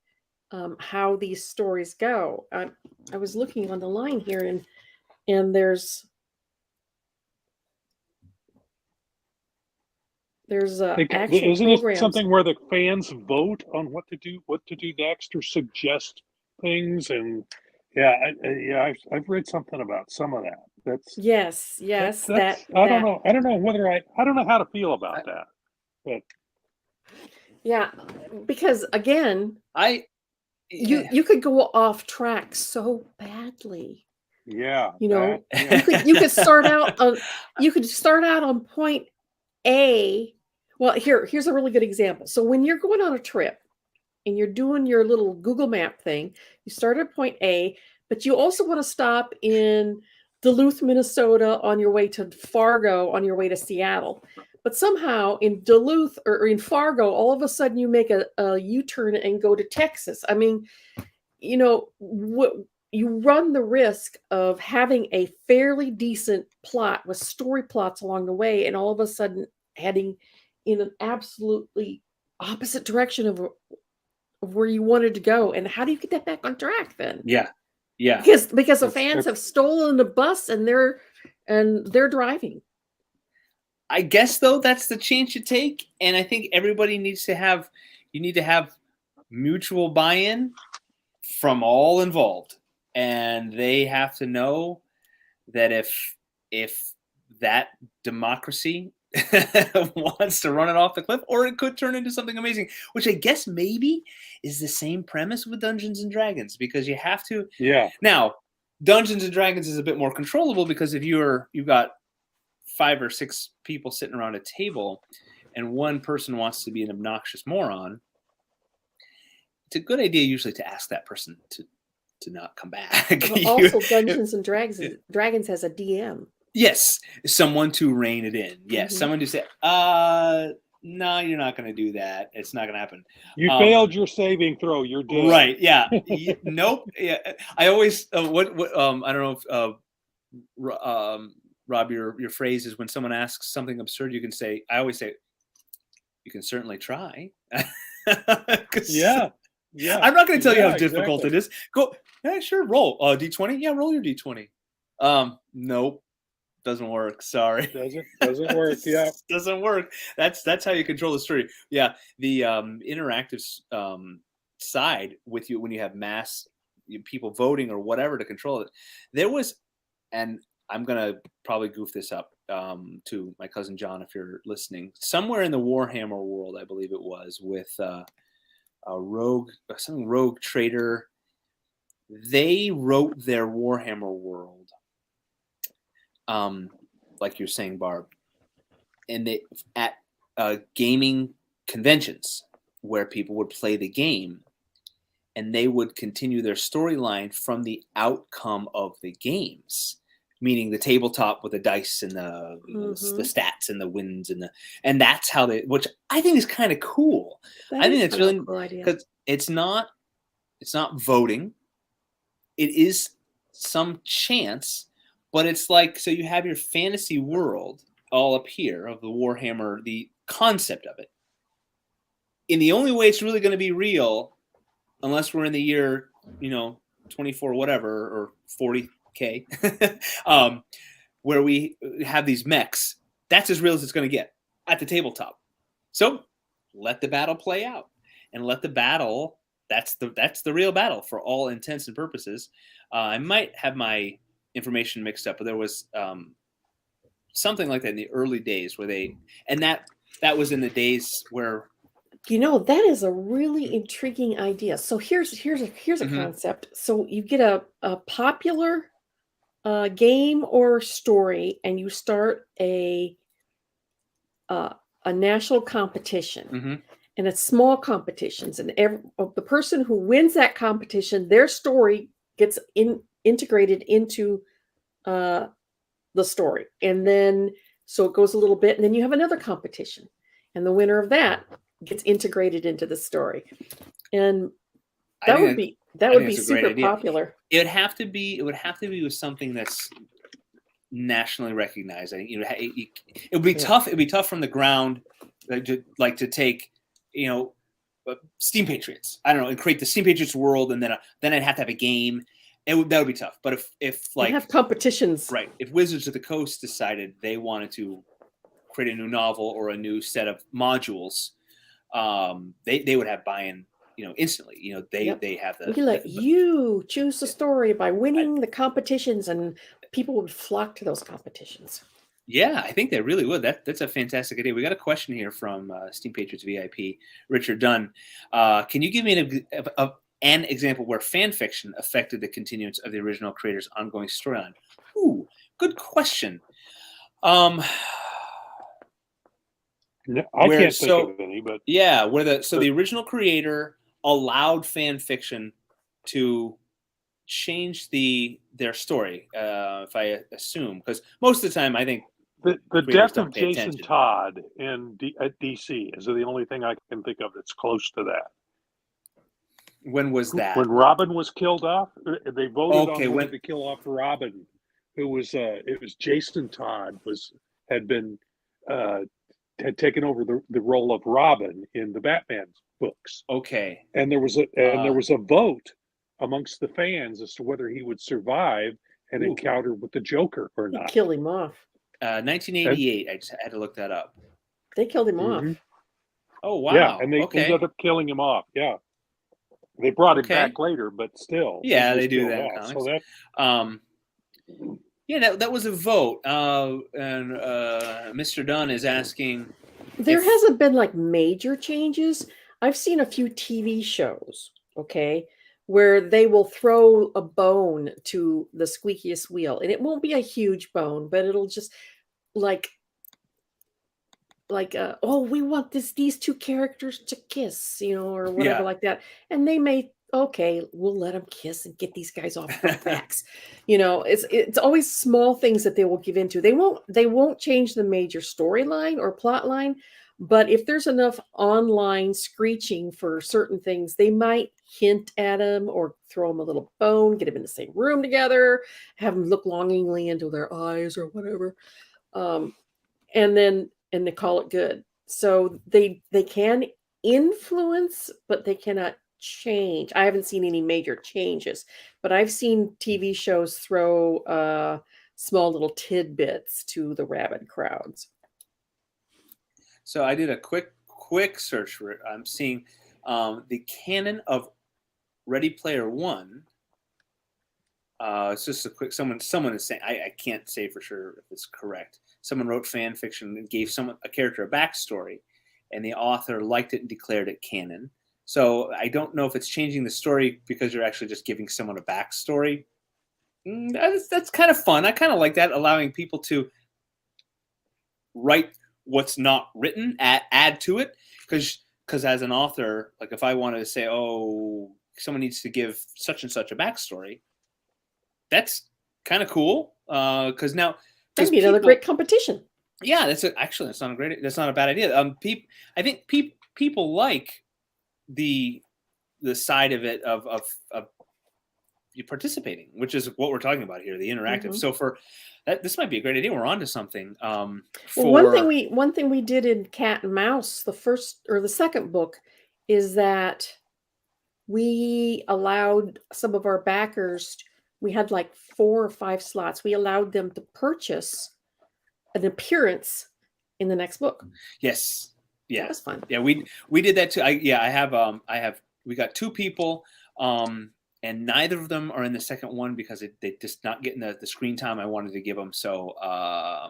how these stories go. I was looking on the line here, and there's actual isn't programs. it something where the fans vote on what to do next, or suggest things? And I've read something about some of that. Yes. I don't know how to feel about that. But yeah, because again, you could go off track so badly. Yeah. You could start out on point A. Well, here's a really good example. So when you're going on a trip and you're doing your little Google Map thing, you start at point A, but you also want to stop in Duluth, Minnesota on your way to Fargo, on your way to Seattle. But somehow in Duluth or in Fargo, all of a sudden you make a U-turn and go to Texas. I mean, you run the risk of having a fairly decent plot with story plots along the way, and all of a sudden heading in an absolutely opposite direction of where you wanted to go. And how do you get that back on track then? Yeah. Because the fans have stolen the bus and they're driving. I guess though that's the chance you take, and I think everybody needs to have mutual buy-in from all involved, and they have to know that if that democracy wants to run it off the cliff, or it could turn into something amazing, which I guess maybe is the same premise with Dungeons and Dragons, because you have to. Yeah. Now, Dungeons and Dragons is a bit more controllable, because if you've got 5 or 6 people sitting around a table, and one person wants to be an obnoxious moron, it's a good idea usually to ask that person to not come back. Also, Dungeons and Dragons has a DM. Yes, someone to rein it in. Yes, someone to say, no, you're not going to do that. It's not going to happen. You failed your saving throw. You're dead. Right. Yeah. Nope. Yeah. I always, I don't know if, Rob, your phrase is when someone asks something absurd, I always say, you can certainly try. Yeah. I'm not going to tell you how difficult it is. Go, yeah, sure, roll. D20? Yeah, roll your D20. Nope. Doesn't work. Sorry. Doesn't work. Yeah. Doesn't work. That's how you control the story. Yeah. The interactive side with you when you have mass people voting or whatever to control it. There was, and I'm going to probably goof this up to my cousin John, if you're listening, somewhere in the Warhammer world, I believe it was, with a rogue trader. They wrote their Warhammer world, like you're saying, Barb, and they at gaming conventions where people would play the game, and they would continue their storyline from the outcome of the games. Meaning the tabletop with the dice and the stats and the wins and that's how which I think is kind of cool. I think it's really cool because it's not voting. It is some chance, but it's like, so you have your fantasy world all up here of the Warhammer, the concept of it. And the only way it's really going to be real, unless we're in the year, 24 whatever or 40. Where we have these mechs, that's as real as it's going to get at the tabletop. So let the battle play out, and let the battle. That's the real battle for all intents and purposes. I might have my information mixed up, but there was something like that in the early days where that was in the days where. That is a really intriguing idea. So here's a concept. So you get a popular game or story, and you start a national competition, and it's small competitions, and the person who wins that competition, their story gets integrated into the story, and then so it goes a little bit, and then you have another competition, and the winner of that gets integrated into the story, and that would be super popular. It would have to be with something that's nationally recognized. I think it would be tough. It'd be tough from the ground, to take Steam Patriots. I don't know, and create the Steam Patriots world, and then I'd have to have a game. That would be tough. But if like have competitions, right? If Wizards of the Coast decided they wanted to create a new novel or a new set of modules, they would have buy-in. Instantly. They have the. We let you choose the story by winning the competitions, and people would flock to those competitions. Yeah, I think they really would. That's a fantastic idea. We got a question here from Steam Patriots VIP, Richard Dunn. Can you give me an example where fan fiction affected the continuance of the original creator's ongoing storyline? Ooh, good question. No, I can't think of any, but yeah, the original creator allowed fan fiction to change their story, if I assume, because most of the time I think the death of Jason Todd at DC is the only thing I can think of that's close to that. When was that? When Robin was killed off, they voted on when to kill off Robin, who was it was Jason Todd had taken over the role of Robin in the Batman books. Okay. And there was a vote amongst the fans as to whether he would survive an encounter with the Joker or not. Kill him off. 1988. I just had to look that up. They killed him off. Oh wow. Yeah, and they ended up killing him off. Yeah. They brought him back later, but still. Yeah, they do that. So that that was a vote. And Mr. Dunn is asking. There hasn't been like major changes. I've seen a few TV shows, where they will throw a bone to the squeakiest wheel, and it won't be a huge bone, but it'll just we want these two characters to kiss, or whatever like that, and they may we'll let them kiss and get these guys off their backs. It's always small things that they will give into. They won't change the major storyline or plot line, But if there's enough online screeching for certain things, they might hint at them or throw them a little bone, get them in the same room together, have them look longingly into their eyes or whatever, and they call it good. So they can influence, but they cannot change. I haven't seen any major changes, but I've seen TV shows throw small little tidbits to the rabid crowds. So I did a quick search for it. I'm seeing the canon of Ready Player One. It's just a quick. Someone is saying. I can't say for sure if it's correct. Someone wrote fan fiction and gave a character a backstory, and the author liked it and declared it canon. So I don't know if it's changing the story because you're actually just giving someone a backstory. That's kind of fun. I kind of like that, allowing people to write what's not written, add to it, because as an author, like if I wanted to say, oh, someone needs to give such and such a backstory, that's kind of cool. Because now that'd be another great competition. Yeah, that's not a bad idea. I think people like the side of it of you participating, which is what we're talking about here, the interactive. Mm-hmm. So for that, this might be a great idea. We're onto something. One thing we did in Cat and Mouse, the first or the second book, is that we allowed some of our backers. We had like 4 or 5 slots. We allowed them to purchase an appearance in the next book. Yes. Yeah. That was fun. Yeah, we did that too. We got 2 people. And neither of them are in the second one because they just not getting the screen time I wanted to give them. So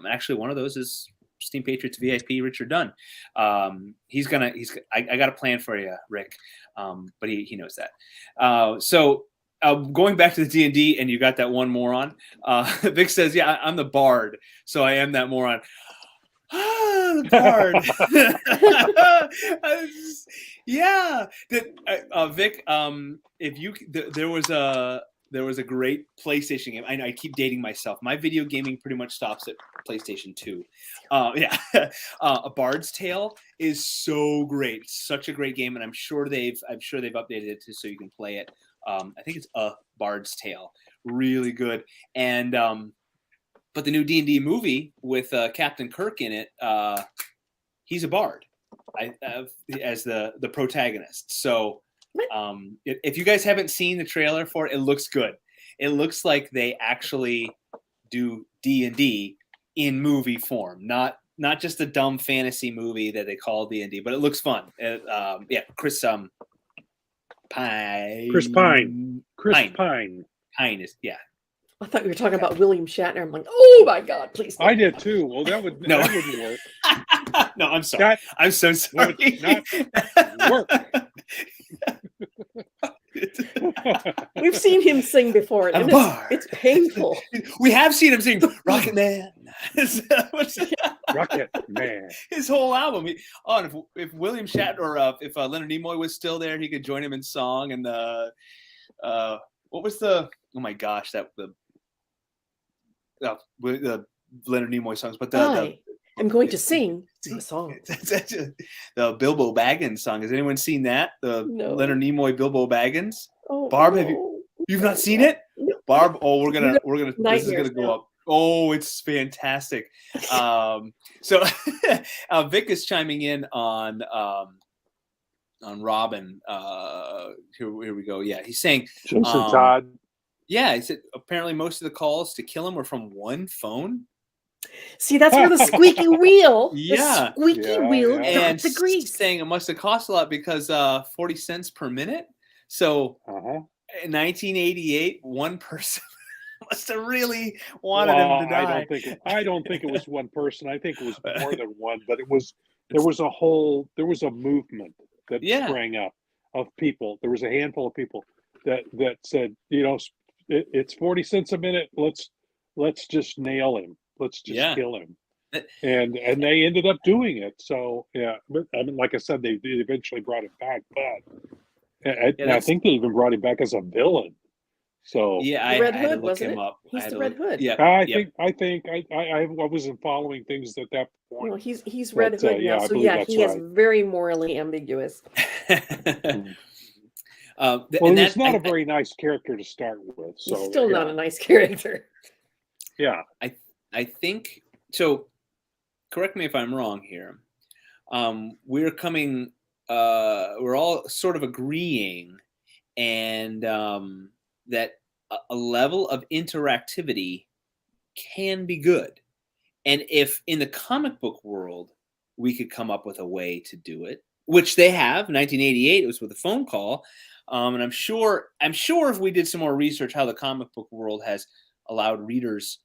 actually one of those is Steam Patriots VIP Richard Dunn. I got a plan for you, Rick. But he knows that. So going back to the D&D, and you got that one moron. Vic says, yeah, I'm the bard. So I am that moron. The bard. Yeah. Vic, there was a great PlayStation game. I keep dating myself. My video gaming pretty much stops at PlayStation 2. A Bard's Tale is so great. It's such a great game, and I'm sure they've updated it so you can play it. I think it's A Bard's Tale. Really good. And but the new D&D movie with Captain Kirk in it, he's a bard as the protagonist. So if you guys haven't seen the trailer for it, it looks good. It looks like they actually do D&D in movie form, not just a dumb fantasy movie that they call D&D, but it looks fun. Chris Pine. Pine is, yeah. I thought you were talking about William Shatner. I'm like, oh my God, please. I did too. Well, that wouldn't work. No, I'm sorry. I'm so sorry. Not work. We've seen him sing before. And it's painful. We have seen him sing Rocket Man. Rocket Man. His whole album. If William Shatner or if Leonard Nimoy was still there, he could join him in song. And what was the? Oh my gosh, the Leonard Nimoy songs, but I'm going to sing a song. The Bilbo Baggins song. Has anyone seen that? No. Leonard Nimoy Bilbo Baggins. Oh, Barb, no. you've not seen it? No. Barb, we're gonna this is gonna go up. Oh, it's fantastic. So Vic is chiming in on Robin. Here we go. Yeah, he's saying Jason Todd. Yeah, he said apparently most of the calls to kill him were from one phone. See, that's where the squeaky wheel. Yeah. The squeaky wheel got and the grease. Saying it must have cost a lot because 40 cents per minute. So in 1988, one person must have really wanted him to die. I don't think it was one person. I think it was more than one, but there was a movement that sprang up of people. There was a handful of people that said, it's 40 cents a minute. Let's just nail him. Let's just kill him. And they ended up doing it. So but I mean, like I said, they eventually brought it back, but I think they even brought him back as a villain. So Yeah, I Red had to Hood, look wasn't him it? up. He's the Red Hood. Yeah, I wasn't following things at that point. No, he's Red Hood now. Yeah, I So believe yeah, that's he is right. very morally ambiguous. Well, and he was that not a very nice character to start with. So He's still not a nice character. Yeah. I think so. Correct me if I'm wrong here. We're coming. We're all sort of agreeing, and that a level of interactivity can be good. And if in the comic book world we could come up with a way to do it, which they have, 1988, it was with a phone call, and I'm sure if we did some more research, how the comic book world has allowed readers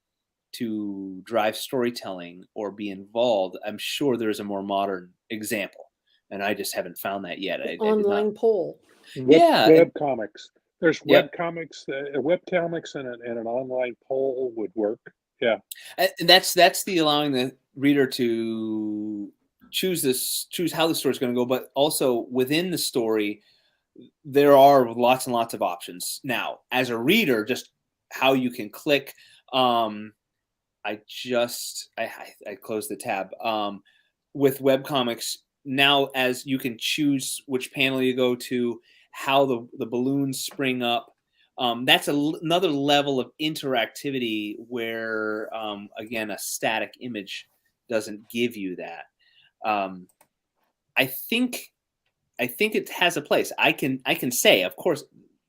to drive storytelling or be involved, I'm sure there's a more modern example, and I just haven't found that yet. I did not. Poll. Web comics. There's Yep. web comics, web comics, and an online poll would work. Yeah, And that's the allowing the reader to choose how the story's going to go, but also within the story, there are lots and lots of options now. As a reader, just how you can click. I closed the tab. With webcomics now, as you can choose which panel you go to, how the balloons spring up. That's another level of interactivity where, again, a static image doesn't give you that. I think it has a place. I can say, of course,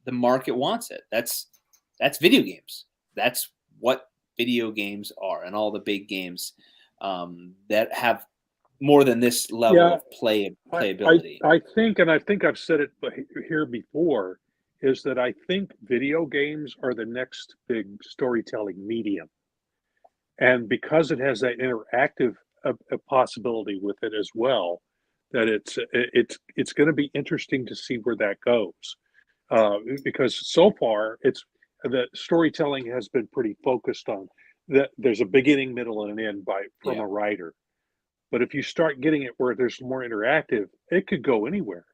the market wants it. That's video games. That's what video games are, and all the big games that have more than this level of playability. I think I've said it here before, is that I think video games are the next big storytelling medium, and because it has that interactive possibility with it as well, that it's going to be interesting to see where that goes, because so far the storytelling has been pretty focused on that. There's a beginning, middle, and an end from a writer. But if you start getting it where there's more interactive, it could go anywhere.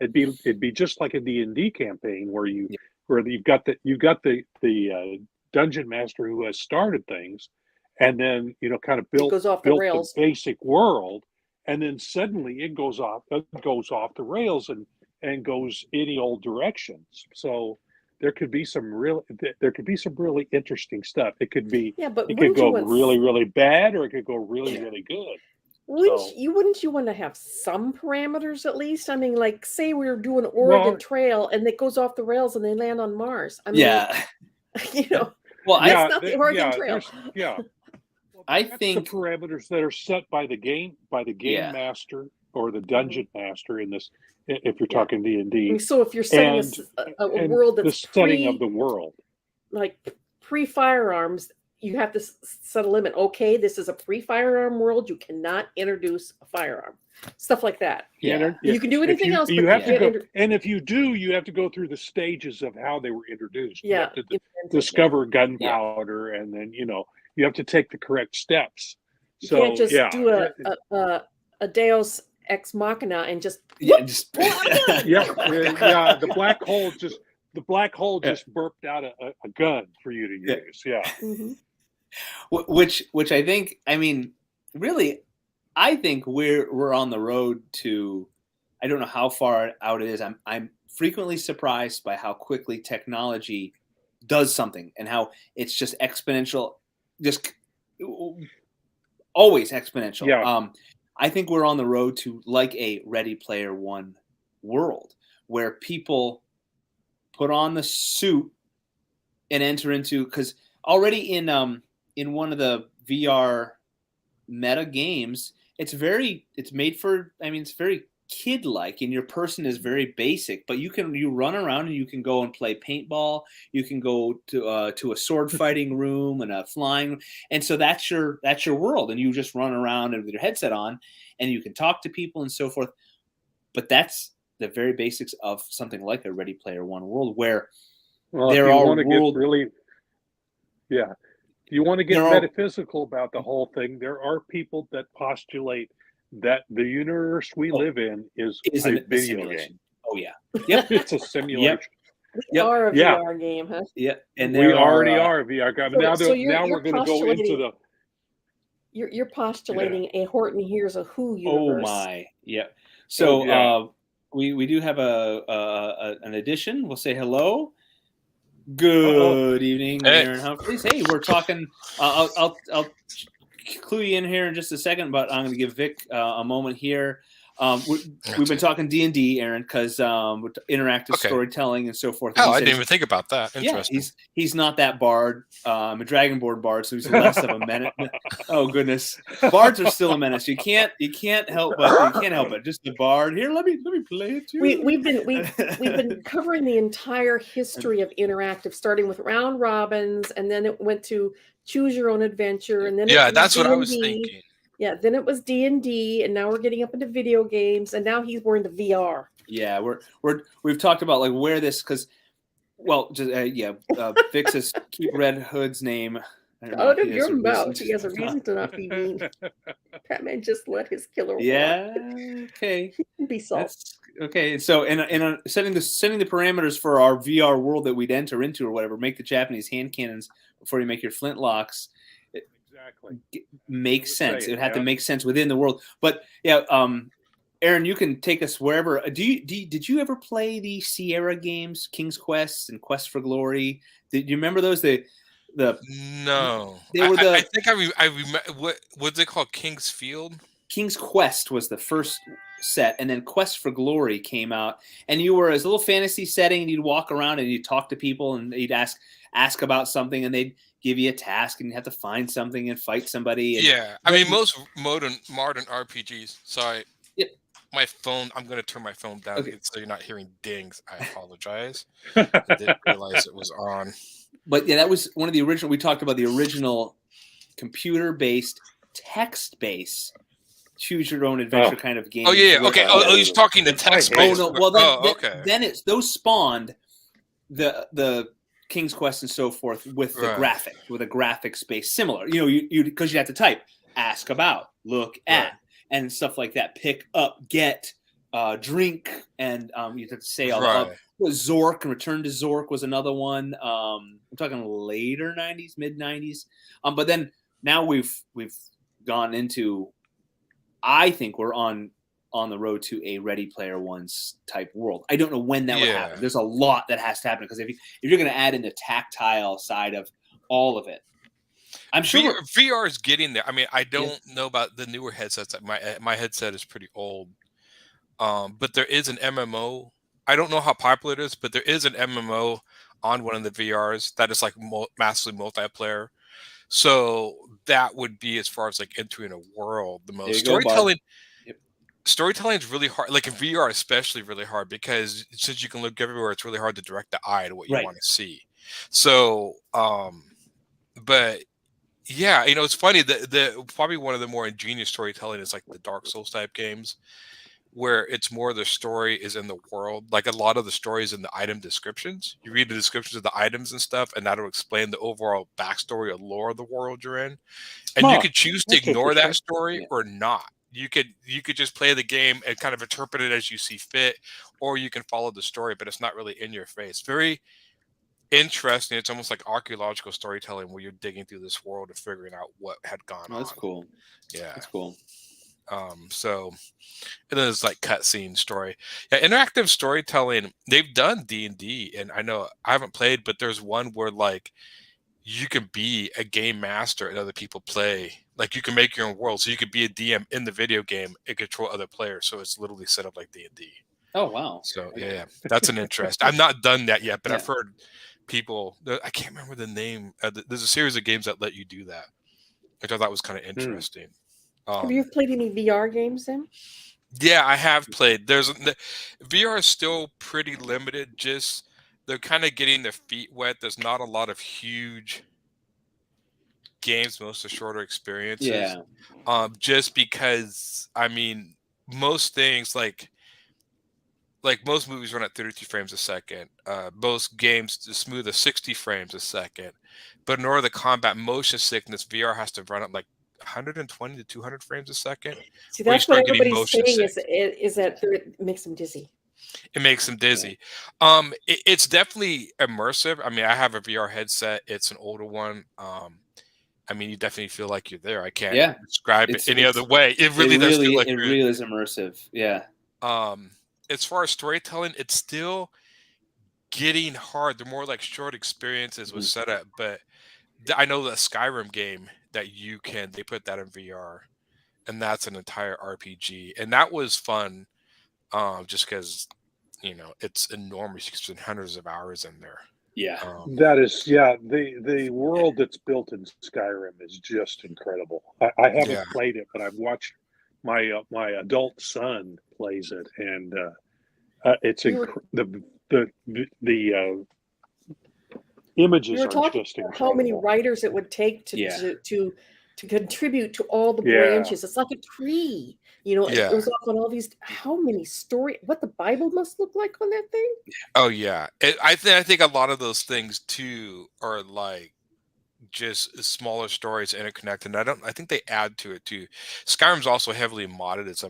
It'd be just like a D&D campaign where you've got the dungeon master who has started things, and then kind of built the basic world, and then suddenly it goes off the rails and goes any old directions. So there could be some really interesting stuff. It could go really, really bad, or it could go really, really good. Wouldn't you want to have some parameters at least? I mean, like, say we were doing Oregon Trail and it goes off the rails and they land on Mars. I mean, it's not the Oregon Trail. I think the parameters that are set by the game master or the dungeon master in this, if you're talking D&D. I mean, so if you're setting a world that's the setting of the world, like pre-firearms, you have to set a limit. Okay, this is a pre-firearm world. You cannot introduce a firearm. Stuff like that. Yeah. You can do anything else, but you have to go. And if you do, you have to go through the stages of how they were introduced. You have to discover gunpowder, and then you have to take the correct steps. You can't just do a Deus ex machina and just the black hole just burped out a gun for you to use. Mm-hmm. Which I think, I mean, really, I think we're on the road to, I don't know how far out it is. I'm frequently surprised by how quickly technology does something and how it's just exponential, just always exponential. Yeah. I think we're on the road to like a Ready Player One world where people put on the suit and enter into, because already in one of the VR meta games, it's made for, I mean, it's very kid-like, and your person is very basic, but you run around and you can go and play paintball. You can go to a sword fighting room and a flying, and so that's your world, and you just run around and with your headset on, and you can talk to people and so forth. But that's the very basics of something like a Ready Player One world, where there are if you want to get metaphysical about the whole thing, there are people that postulate that the universe we live in is a video game. Oh yeah, yep, it's a simulation. We are a VR game, huh? Yeah, and we already are a VR game. So Now we're going to go into the. You're postulating a Horton Hears a Who Oh universe. my, yeah. So we do have an addition. We'll say hello. Good evening, Aaron Humphreys. Hey, we're talking. I'll clue you in here in just a second, but I'm going to give Vic a moment here. We've been talking D&D, Aaron, because with interactive storytelling and so forth. Oh, I didn't even think about that. Interesting. Yeah, he's not that bard. I'm a Dragonborn bard, so he's less of a menace. Oh goodness, bards are still a menace. You can't help it. Just the bard. Here, let me play it too. We've been covering the entire history of interactive, starting with round robins, and then it went to choose your own adventure, and then that's what I was thinking. Yeah, then it was D&D, and now we're getting up into video games, and now we're into VR. Yeah, we've talked about like where this Vic says keep Red Hood's name out of your mouth. He has a reason to not be mean. Batman just let his killer walk. Yeah, okay. He can be soft. Okay, so in setting the parameters for our VR world that we'd enter into or whatever, make the Japanese hand cannons before you make your flintlocks. Exactly. Makes sense. It would have to make sense within the world. But Aaron, you can take us wherever. Did you ever play the Sierra games, King's Quest and Quest for Glory? Did you remember those? No. They were I think I remember. What's it called? King's Field. King's Quest was the first set, and then Quest for Glory came out, and you were as a little fantasy setting, and you'd walk around and you'd talk to people, and you'd ask about something, and they'd give you a task, and you have to find something and fight somebody. And I mean, most modern RPGs. Sorry, my phone. I'm going to turn my phone down so you're not hearing dings. I apologize. I didn't realize it was on. But that was one of the original. We talked about the original computer-based, text-based, choose your own adventure kind of game. Oh yeah, okay. He's talking the text-based. Oh no, well then those spawned the King's Quest and so forth with the graphic space similar. You because you have to type, ask about, look at, and stuff like that. Pick up, get, drink, and you have to say all that. Zork and Return to Zork was another one. I'm talking later '90s, mid '90s. But then now we've gone into. I think we're on the road to a Ready Player One's type world. I don't know when that would happen. There's a lot that has to happen because if you're going to add in the tactile side of all of it, I'm sure VR is getting there. I mean, I don't know about the newer headsets. My headset is pretty old, but there is an MMO. I don't know how popular it is, but there is an MMO on one of the VRs that is like massively multiplayer. So that would be as far as like entering a world. The most storytelling. Storytelling is really hard, like in VR especially really hard, because since you can look everywhere, it's really hard to direct the eye to what you want to see. So, but yeah, it's funny that the probably one of the more ingenious storytelling is like the Dark Souls type games, where it's more the story is in the world. Like a lot of the stories in the item descriptions. You read the descriptions of the items and stuff, and that'll explain the overall backstory or lore of the world you're in. And you could choose to ignore that story or not. You could just play the game and kind of interpret it as you see fit, or you can follow the story, but it's not really in your face. Very interesting. It's almost like archaeological storytelling where you're digging through this world and figuring out what had gone on. That's cool. Yeah. That's cool. So and then there's like cutscene story. Yeah, interactive storytelling, they've done D&D, and I know I haven't played, but there's one where like you can be a game master and other people play. Like you can make your own world. So you could be a DM in the video game and control other players. So it's literally set up like D&D. Oh, wow. So yeah, that's an interest. I've not done that yet, but I've heard people, I can't remember the name. There's a series of games that let you do that, which I thought was kind of interesting. Have you played any VR games then? Yeah, I have played. VR is still pretty limited. Just they're kind of getting their feet wet. There's not a lot of huge games, most are shorter experiences. Yeah. Just because, I mean, most things like most movies run at 33 frames a second. Most games smooth at 60 frames a second. But in order to combat motion sickness, VR has to run at like 120 to 200 frames a second. See, that's what everybody's saying is that it makes them dizzy. It makes them dizzy. It's definitely immersive. I mean, I have a VR headset. It's an older one. I mean, you definitely feel like you're there. I can't describe it any other way. It really does feel like it really is immersive. Yeah. As far as storytelling, it's still getting hard. They're more like short experiences with setup. But I know the Skyrim game that they put that in VR, and that's an entire RPG, and that was fun. Just because it's enormous. You can spend hundreds of hours in there. Yeah, that is the world that's built in Skyrim is just incredible. I haven't played it, but I've watched my adult son plays it, and it's the images are just incredible. How many writers it would take to contribute to all the branches. It's like a tree. It was off on all these. How many what the Bible must look like on that thing? Oh yeah, I think a lot of those things too are like just smaller stories interconnected. And I think they add to it too. Skyrim's also heavily modded. It's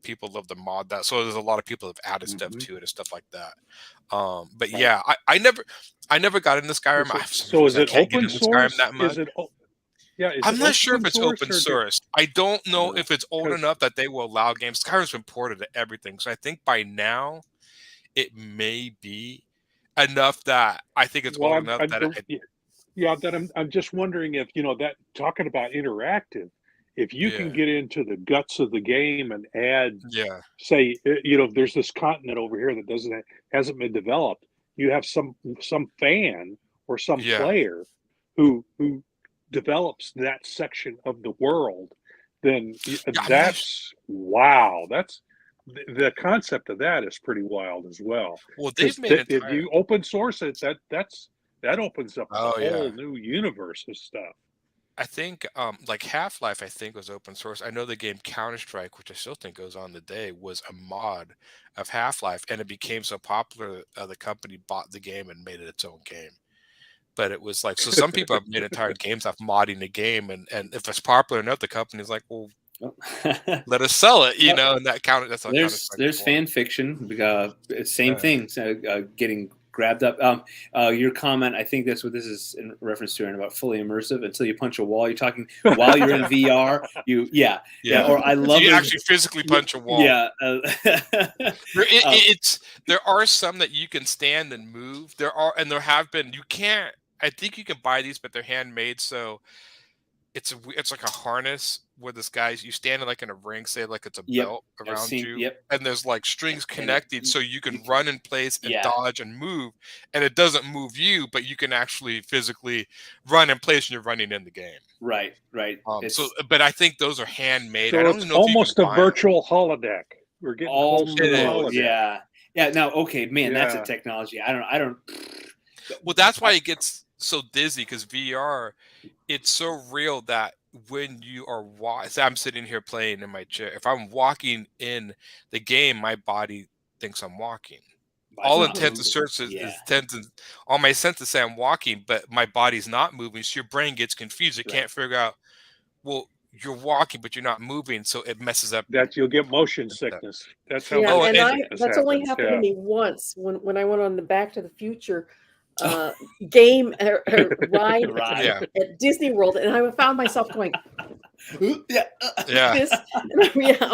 people love to mod that, so there's a lot of people that have added stuff to it and stuff like that. But yeah, I never got into Skyrim. So is it open source? That much. I'm not sure if it's open source. I don't know if it's old enough that they will allow games. Skyrim's been ported to everything, so I think by now it may be enough that I think it's old enough that I'm just wondering if that talking about interactive, if you can get into the guts of the game and add, say, there's this continent over here that hasn't been developed. You have some fan or some player who develops that section of the world, then that's the concept of that is pretty wild as well. Well, they've made if you open source it, that opens up a whole new universe of stuff. I think like Half-Life, I think, was open source. I know the game Counter-Strike, which I still think goes on today, was a mod of Half-Life, and it became so popular the company bought the game and made it its own game. But it was like, so some people have made entire games off modding the game, and if it's popular enough, the company's like, well, let us sell it, and that counted. That's there's fan fiction, same thing, getting grabbed up. Your comment, I think that's what this is in reference to, and about fully immersive until you punch a wall. You're talking while you're in VR. Or I love you actually physically punch a wall. Yeah, there are some that you can stand and move. There have been. You can't. I think you can buy these, but they're handmade, so it's like a harness where you stand like in a ring, say like it's a belt around you, and there's like strings connected, so you can run in place and dodge and move, and it doesn't move you, but you can actually physically run in place and you're running in the game. Right. But I think those are handmade. So I don't it's know almost a virtual holodeck. We're getting almost, holodeck. Yeah. Now, okay, man, that's a technology. I don't. Well, that's why it gets so dizzy, because VR, it's so real that when you are I'm sitting here playing in my chair, if I'm walking in the game, my body thinks I'm walking. All intents and purposes, all my senses say I'm walking, but my body's not moving. So your brain gets confused. It can't figure out, well, you're walking, but you're not moving, so it messes up. That you'll get motion sickness. That's how. That's only happened to me once when I went on the Back to the Future game ride at Disney World, and I found myself going this on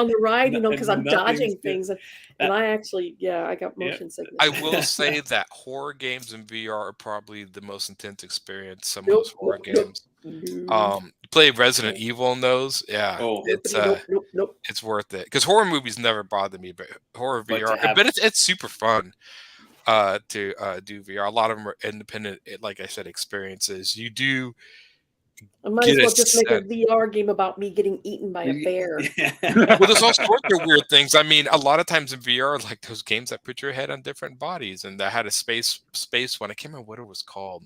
the ride, because I'm dodging things, and I actually I got motion sickness. I will say that horror games in VR are probably the most intense experience. Some of those horror games. Play Resident Evil in those. It's worth it, because horror movies never bother me, but horror VR, but it's super fun to do VR. A lot of them are independent, like I said, experiences. You do. I might as well just make a VR game about me getting eaten by a bear. Well, there's all sorts of weird things. I mean, a lot of times in VR, like those games that put your head on different bodies, and that had a space one. I can't remember what it was called.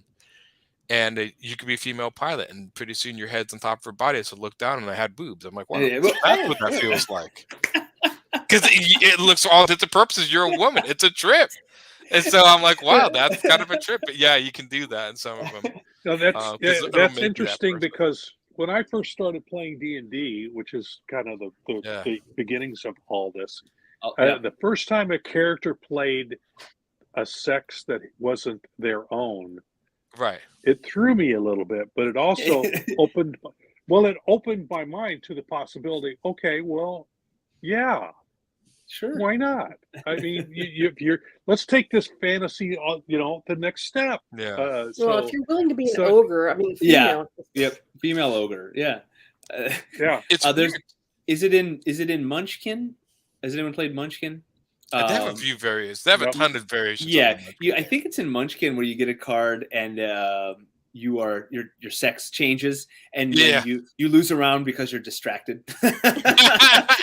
And you could be a female pilot, and pretty soon your head's on top of her body. So look down, and I had boobs. I'm like, wow, that's what that feels like. Because it looks, all intents and purposes, you're a woman. It's a trip. And so I'm like, wow, that's kind of a trip. But yeah, you can do that in some of them. No, that's interesting, because when I first started playing D&D, which is kind of the beginnings of all this, The first time a character played a sex that wasn't their own, Right. it threw me a little bit, but it also opened my mind to the possibility. Okay, well, yeah, Sure. why not? I mean, let's take this fantasy, the next step. Yeah. Well, if you're willing to be an ogre, I mean, female. Yep, female ogre. Yeah. Yeah. It's there's. Is it in Munchkin? Has anyone played Munchkin? They have a few variations. They have a ton of variations. Yeah, I think it's in Munchkin where you get a card and your sex changes and then you lose a round because you're distracted.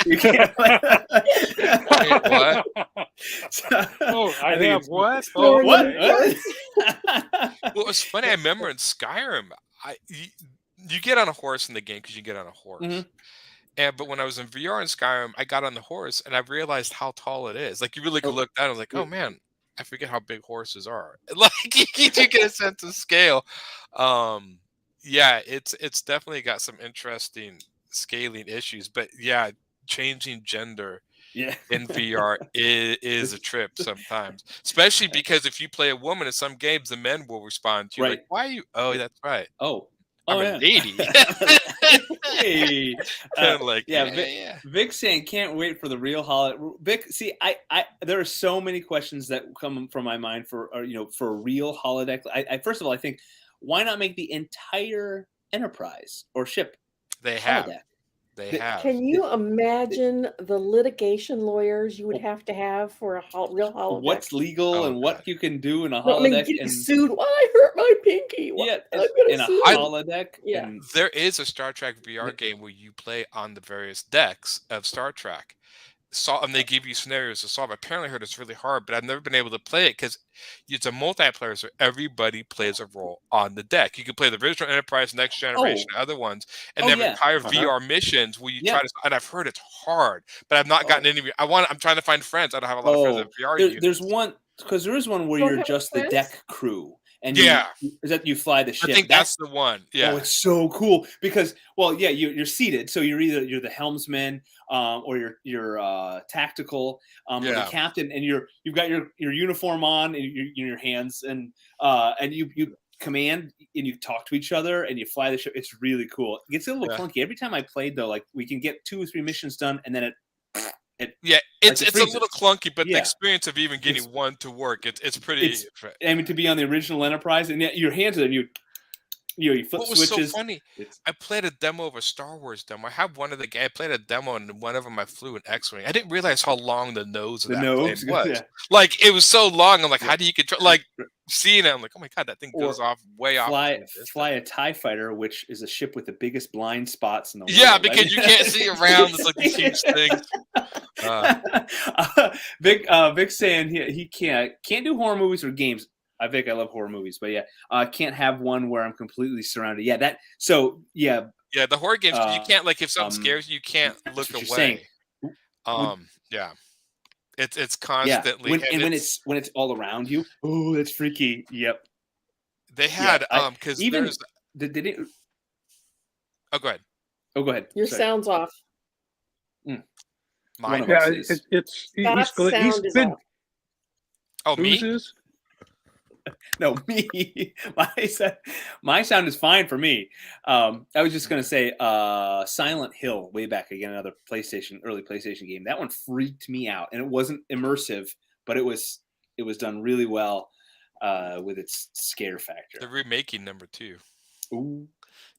You can't play. What? I have what? Oh, what? Well, it's funny. I remember in Skyrim, you get on a horse in the game because you get on a horse. Mm-hmm. But when I was in VR in Skyrim, I got on the horse and I realized how tall it is. Like you really could look down. I was like, oh man, I forget how big horses are. Like you get a sense of scale. It's definitely got some interesting scaling issues. But yeah, changing gender in VR is a trip sometimes, especially because if you play a woman in some games, the men will respond to you like, "Why are you?" Oh, that's right. I'm a lady. Hey, yeah. Vic saying can't wait for the real holiday. Vic, see, I there are so many questions that come from my mind for a real holodeck. I first of all, I think why not make the entire Enterprise or ship holodeck? They have. Can you imagine the litigation lawyers you would have to have for a real holodeck? What's legal and what you can do in a holodeck? Getting sued. Well, I hurt my pinky. In a holodeck. Yeah. And there is a Star Trek VR game where you play on the various decks of Star Trek. And they give you scenarios to solve. Apparently, I heard it's really hard, but I've never been able to play it because it's a multiplayer, so everybody plays a role on the deck. You can play the original Enterprise, Next Generation, other ones, and they have entire VR missions where you try to. And I've heard it's hard, but I've not gotten any. I'm trying to find friends. I don't have a lot of friends in VR. There's one because there is one where you're just the deck crew. And you fly the ship. I think that's the one. Yeah. Oh, it's so cool because you're seated, so you're the helmsman, or you're tactical, or the captain, and you've got your uniform on and your hands, and you command and you talk to each other and you fly the ship. It's really cool. It gets a little clunky every time I played though. Like we can get 2 or 3 missions done, and then it's a little clunky, but the experience of even getting one to work, it's pretty. I mean, to be on the original Enterprise, and yet your hands are you flip what was switches. So funny? I played a demo of a Star Wars demo. I have one of I played a demo, and one of them I flew an X-wing. I didn't realize how long the nose of that plane was. Yeah. Like it was so long. I'm like, how do you control? Like seeing it, I'm like, oh my god, that thing goes way off. Fly a TIE fighter, which is a ship with the biggest blind spots in the world. Yeah, because you can't see around. It's like these huge things. Vic's saying he can't do horror movies or games. Vic, I love horror movies, but can't have one where I'm completely surrounded. Yeah, the horror games you can't, like, if something scares you can't look away. It's constantly when it's all around you. Oh, that's freaky. Yep. They had because even there's did it. Oh, go ahead. Oh, go ahead. Your sound's off. Mine. It's he's been. Oh, me? Is? No, me. My sound is fine for me. I was just gonna say, Silent Hill, way back again, another early PlayStation game. That one freaked me out, and it wasn't immersive, but it was done really well with its scare factor. The remaking number 2. Ooh.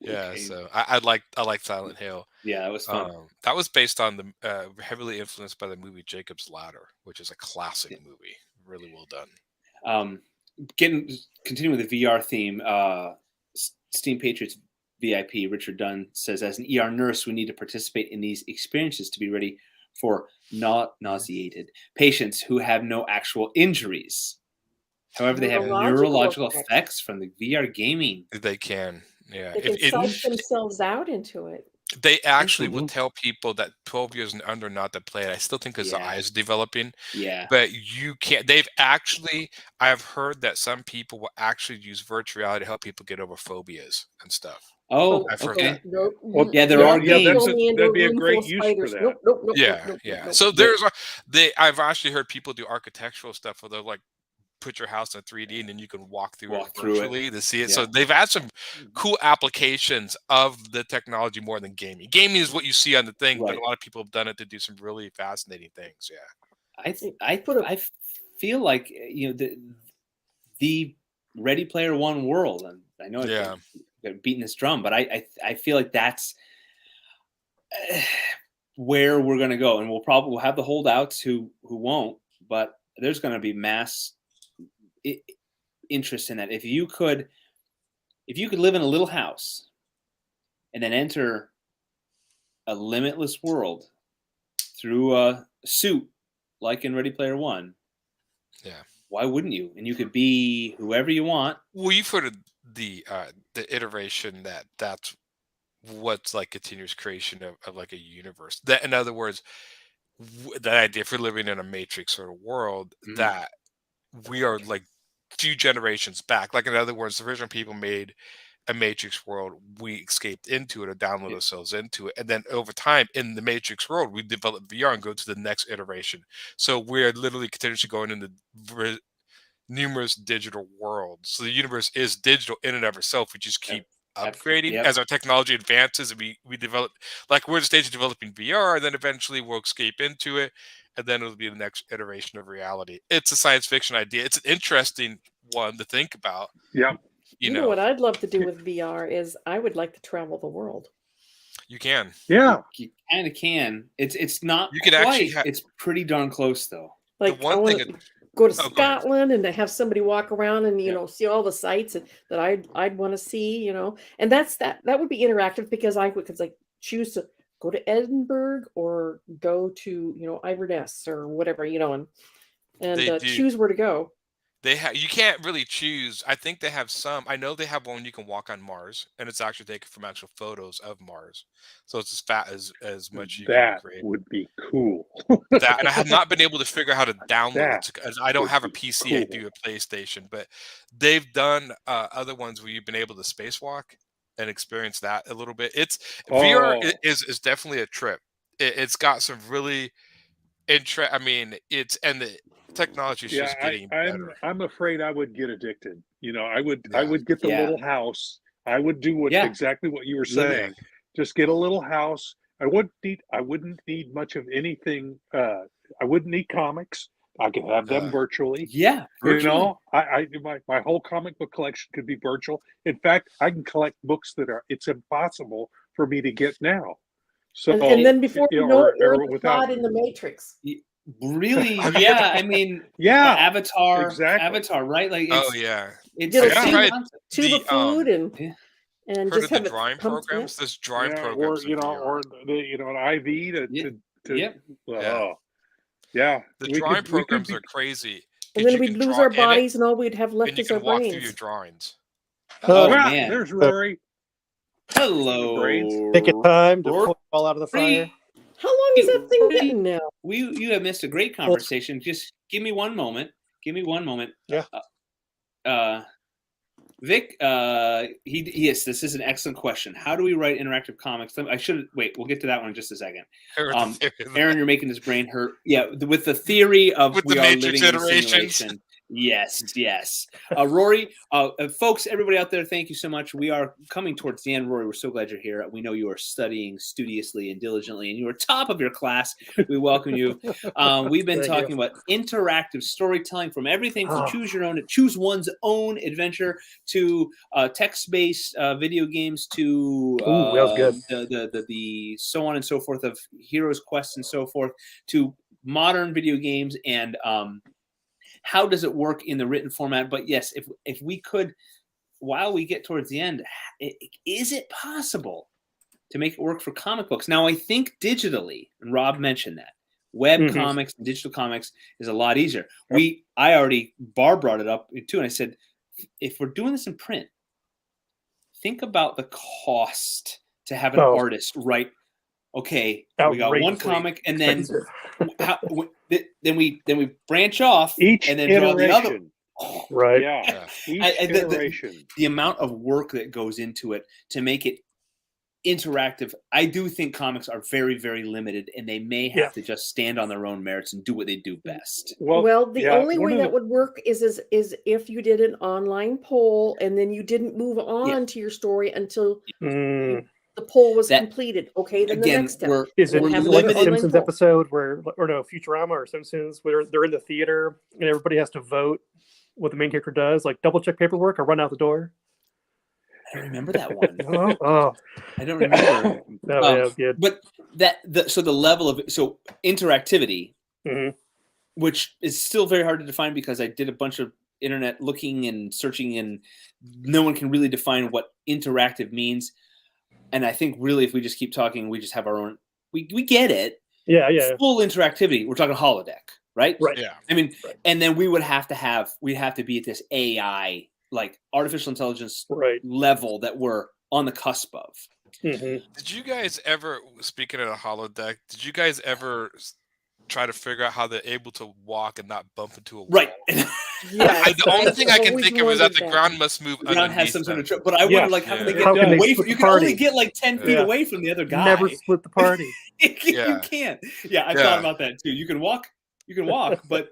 Yeah, Okay. so I like Silent Hill. Yeah, that was fun. That was based on the heavily influenced by the movie Jacob's Ladder, which is a classic movie. Really well done. Continuing with the VR theme, Steam Patriots VIP Richard Dunn says, as an ER nurse, we need to participate in these experiences to be ready for not nauseated patients who have no actual injuries. However, they have neurological effects from the VR gaming. They can. Yeah. They can psych themselves out into it. They actually will tell people that 12 years and under not to play it. I still think because the eyes are developing. Yeah. But you can't. I've heard that some people will actually use virtual reality to help people get over phobias and stuff. Oh, I forgot. okay. Nope. Well, Yeah, there are yeah, games. that'd be a great use for that. Nope, nope, nope, Yeah, nope, yeah. nope, So nope. there's I've actually heard people do architectural stuff where they'll like put your house in 3D and then you can walk through it virtually to see it. Yeah. So they've had some cool applications of the technology more than gaming. Gaming is what you see on the thing, but Right. a lot of people have done it to do some really fascinating things. Yeah. I feel like the Ready Player One world, and I know I've beaten this drum, but I feel like that's where we're going to go, and we'll have the holdouts who won't, but there's going to be mass interest in that. If you could live in a little house and then enter a limitless world through a suit like in Ready Player One, why wouldn't you? And you could be whoever you want. Well, you've heard of the iteration that's what's like continuous creation of like a universe. That, in other words, that idea, if we're living in a matrix sort of world, that we are like few generations back. Like, in other words, the original people made a matrix world, we escaped into it or download ourselves into it, and then over time in the matrix world we develop VR and go to the next iteration. So we're literally continuously going into numerous digital worlds. So the universe is digital in and of itself. We just keep upgrading as our technology advances, and we develop, like, we're at the stage of developing VR, and then eventually we'll escape into it, and then it'll be the next iteration of reality. It's a science fiction idea. It's an interesting one to think about. Yeah. You know what I'd love to do with VR is I would like to travel the world. You can. Yeah. You kind of can. It's not You could quite. actually It's pretty darn close though. Like, the one thing go to Scotland and to have somebody walk around and see all the sites that I'd want to see, and that would be interactive because I could like choose to go to Edinburgh or go to Inverness or whatever, and choose where to go. You can't really choose. I think they have some. I know they have one you can walk on Mars, and it's actually taken from actual photos of Mars. So it's as fat as much you can create. That would be cool. And I have not been able to figure out how to download it because I don't have a PC. I do a PlayStation, but they've done other ones where you've been able to spacewalk and experience that a little bit. VR is definitely a trip. It's got some really I mean, the technology is just getting better. I'm afraid I would get addicted. I would get the little house. I would do exactly what you were saying. Just get a little house. I wouldn't need much of anything. I wouldn't need comics. I could have them virtually. Yeah, virtually. My whole comic book collection could be virtual. In fact, I can collect books it's impossible for me to get now. So and then before you know it, you're in the Matrix. Really? Yeah, I mean, Avatar, exactly. Avatar, right? Like, it's tube of food and just have the drawing programs. There's drawing programs, or an IV to the drawing programs are crazy. And then we'd lose our bodies, and all we'd have left is our brains. Walk through your drawings. Oh man, there's Rory. Hello. Take a time to fall out of the fire. How long is that thing getting now? You have missed a great conversation. Just give me one moment. Yeah. Vic, yes, this is an excellent question. How do we write interactive comics? We'll get to that one in just a second. Aaron, you're making this brain hurt. Yeah, with the theory of with we the are Matrix living iterations. in a simulation. Yes. Rory, folks, everybody out there, thank you so much. We are coming towards the end. Rory, we're so glad you're here. We know you are studying studiously and diligently, and you are top of your class. We welcome you. We've been talking about interactive storytelling, from everything from choose one's own adventure to text-based video games to the so on and so forth of Heroes Quest and so forth to modern video games and how does it work in the written format? But yes, if we could, while we get towards the end, is it possible to make it work for comic books? Now, I think digitally, and Rob mentioned that, web comics and digital comics is a lot easier. Bar brought it up too, and I said, if we're doing this in print, think about the cost to have an artist write. Okay, we got one comic, and then we branch off each and then iteration. draw the other. Right. Yeah. Each the iteration. amount of work that goes into it to make it interactive, I do think comics are very, very limited, and they may have to just stand on their own merits and do what they do best. Well, the only way that would work is if you did an online poll and then you didn't move on to your story until the poll was completed. Okay, then the next step is it have like a another Simpsons poll. episode Futurama or Simpsons where they're in the theater and everybody has to vote what the main character does, like double check paperwork or run out the door? I don't remember that one. I don't remember. Good. But so the level of interactivity, which is still very hard to define because I did a bunch of internet looking and searching, and no one can really define what interactive means. And I think really, if we just keep talking, we just have our own. We get it. Yeah. Full interactivity. We're talking holodeck, right? Right. Yeah. I mean, and then we'd have to be at this AI, like artificial intelligence level that we're on the cusp of. Did you guys ever, speaking of a holodeck, did you guys ever try to figure out how they're able to walk and not bump into a wall? Right. The only thing I can think of is that the ground must move. The ground has some sort of but I wonder, like, how can they get away away from you can only get like 10 feet away from the other guy. Never split the party. You can't. Yeah, I thought about that too. You can walk, but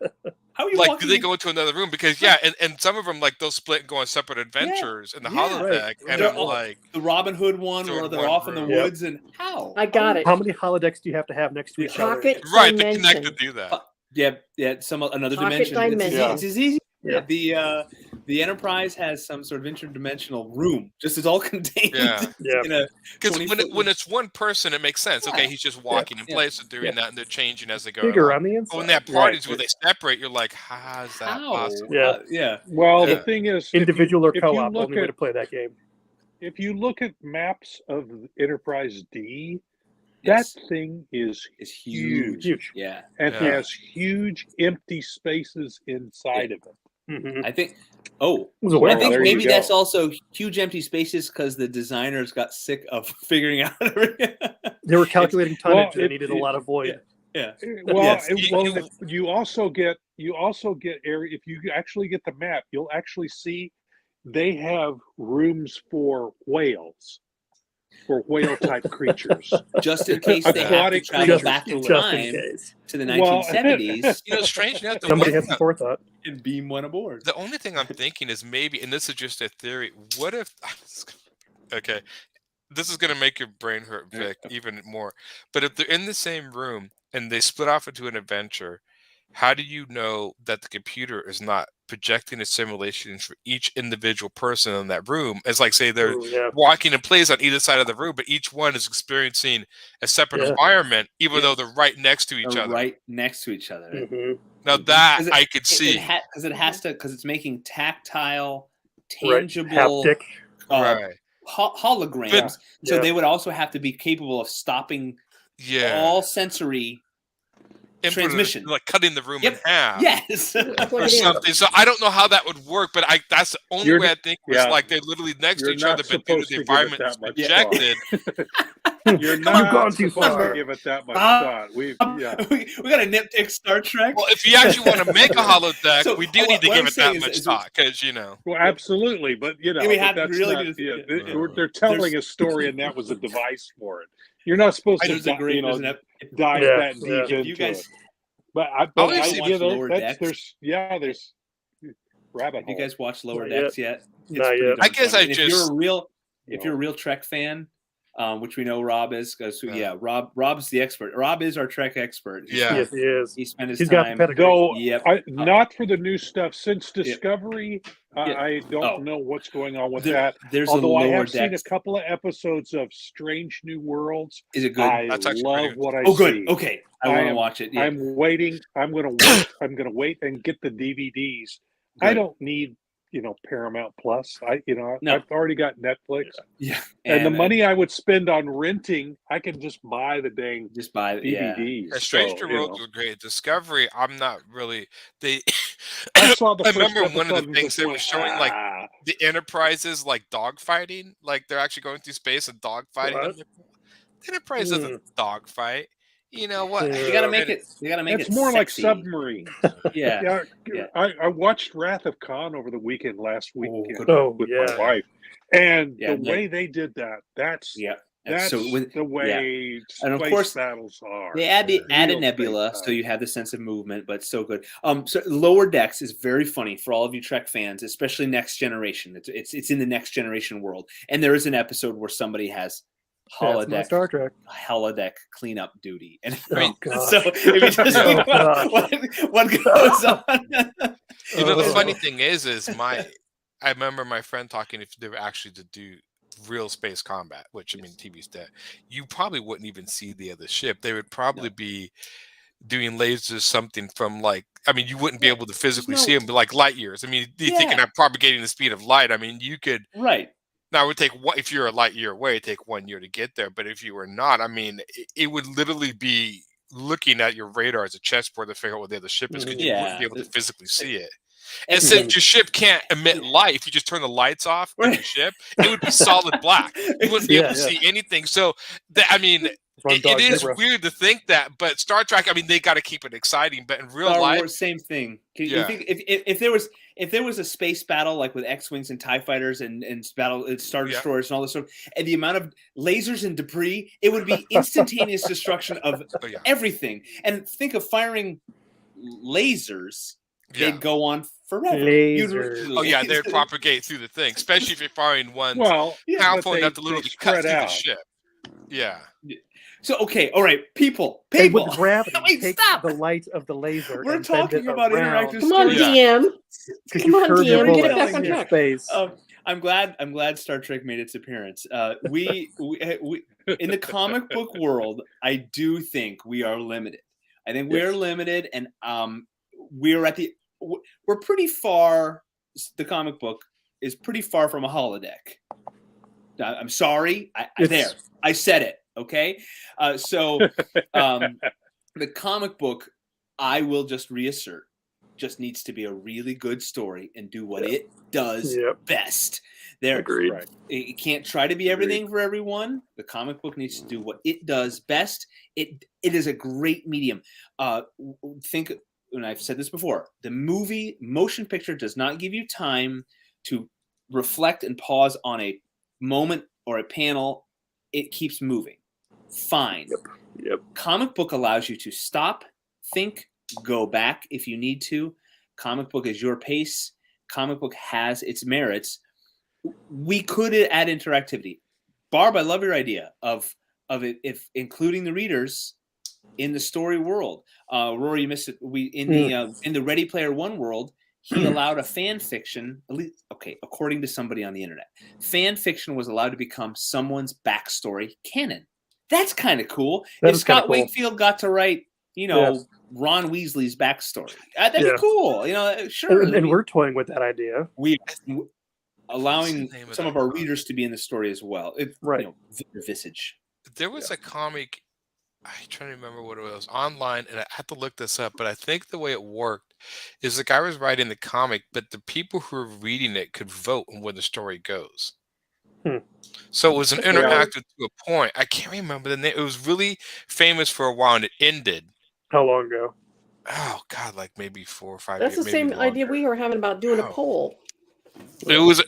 how are you like, walking? do they go into another room? Because and some of them, like, they'll split and go on separate adventures in the holodeck. And I'm like, the Robin Hood one where they're off in the woods, and how? I got it. How many holodecks do you have to have next to each other? Right, to connect to do that. Yeah, another dimension. It's as easy. Yeah. The Enterprise has some sort of interdimensional room, just as all contained. Because when it's one person, it makes sense. Okay, he's just walking in place and doing that, and they're changing as they go. Bigger on the inside. But when they have parties where they separate, you're like, how is that possible? Well, the thing is, individual or co-op, only way to play that game. If you look at maps of Enterprise D, that thing is huge. Yeah, and has huge empty spaces inside of it. I think. I think maybe that's also huge empty spaces because the designers got sick of figuring out. They were calculating tonnage. They needed a lot of void. Yeah. Well, you also get area. If you actually get the map, you'll actually see they have rooms for whales. For whale-type creatures, just in case they have to travel back in time to the 1970s. Strange enough, somebody has some forethought and beam one aboard. The only thing I'm thinking is maybe, and this is just a theory. What if? Okay, this is gonna make your brain hurt, Vic, even more. But if they're in the same room and they split off into an adventure, how do you know that the computer is not projecting a simulation for each individual person in that room? It's like, say they're walking in place on either side of the room, but each one is experiencing a separate environment, even though they're right next to each other. Right next to each other. Now that I could see, because it's making tactile, tangible, haptic, holograms. So they would also have to be capable of stopping all sensory transmission, like cutting the room in half, or something. So I don't know how that would work, but that's the only way I think was like they're literally next to each other, but due to the environment is projected. You're not gone too far to give it that much thought. We got a nitpick Star Trek. Well, if you actually want to make a holodeck, we do need to give it that much thought, because Well, absolutely, but we have to really. They're telling a story, and that was a device for it. You're not supposed to dive that deep into it. But there's rabbit hole. Have you guys watched Lower Decks yet? Not yet. I guess if you're a real Trek fan, which we know Rob is, because Rob's the expert. Rob is our Trek expert. Yes, he is. He spent his He's time. got the pedigree. Not for the new stuff since Discovery. I don't know what's going on with that. Although I have seen a couple of episodes of Strange New Worlds. Is it good? I love what I see. Oh, good. Okay, I want to watch it. Yeah. I'm waiting. I'm going to wait. I'm going to wait and get the DVDs. Good. I don't need Paramount Plus. I've already got Netflix. Yeah. And the money I would spend on renting, I can just buy the DVDs. Yeah. Strange New Worlds was great. Discovery, I'm not really. I saw the I remember one of the things they were showing, like the Enterprises, like dogfighting, like they're actually going through space and dogfighting. The Enterprise doesn't dogfight. You know what? Yeah. You gotta make it. You gotta make It's it. more like sexy. Submarine. Yeah. Yeah, I watched Wrath of Khan over the weekend last week good with my wife, and the way they did that's so the way and of space course battles are. they add a Real nebula, space so you have the sense of movement, but so good. So Lower Decks is very funny for all of you Trek fans, especially Next Generation. It's in the Next Generation world, and there is an episode where somebody has Star Trek holodeck cleanup duty, and I mean, so if you just think about what goes on. You know, the funny thing is I remember my friend talking, if they were actually to do real space combat, which I mean, TV's dead, you probably wouldn't even see the other ship. They would probably be doing lasers, something from like, I mean, you wouldn't be able to physically see them, but like light years. I mean, you're thinking of propagating the speed of light. I mean, you could. Right. Now, it would take if you're a light year away, it'd take 1 year to get there. But if you were not, I mean, it would literally be looking at your radar as a chessboard to figure out what the other ship is, because you wouldn't be able to physically see it. And since your ship can't emit light, if you just turn the lights off on your ship, it would be solid black. You wouldn't be able to see anything. So, I mean, it is weird to think that, but Star Trek, I mean, they got to keep it exciting. But in real life, same thing. You think if there was a space battle like with X-wings and TIE fighters and Star Destroyers and all this stuff, and the amount of lasers and debris, it would be instantaneous destruction of everything. And think of firing lasers; they'd go on forever. They'd propagate through the thing, especially if you're firing one powerful enough to literally cut through the ship. Yeah. So all right, people. And with gravity, take stop. the light of the laser. We're and talking about interactive. Come on, DM. Come on, DM. Get it back on track. Space. I'm glad Star Trek made its appearance. We in the comic book world, I do think we are limited. I think we are limited, and we're pretty far. The comic book is pretty far from a holodeck. I'm sorry. I said it. Okay. The comic book, I will just reassert, just needs to be a really good story and do what it does best. Agreed. It can't try to be everything for everyone. The comic book needs to do what it does best. It is a great medium. Think, and I've said this before, the motion picture does not give you time to reflect and pause on a moment or a panel. It keeps moving. Fine. Yep. Comic book allows you to stop, think, go back if you need to. Comic book is your pace. Comic book has its merits. We could add interactivity. Barb, I love your idea of it, if including the readers in the story world. Rory, you missed it. In the Ready Player One world, he allowed a fan fiction, at least, according to somebody on the internet, fan fiction was allowed to become someone's backstory canon. That's kind of cool. If Scott Wakefield got to write, Ron Weasley's backstory, that'd be cool. Sure. And we're toying with that idea. We allowing some of our readers to be in the story as well. Visage. There was a comic. I'm trying to remember what it was online, and I had to look this up. But I think the way it worked is the guy was writing the comic, but the people who were reading it could vote on where the story goes. So it was an interactive to a point. I can't remember the name. It was really famous for a while, and it ended. How long ago? Oh God, like maybe 4 or 5 years. That's the same idea we were having about doing a poll. It was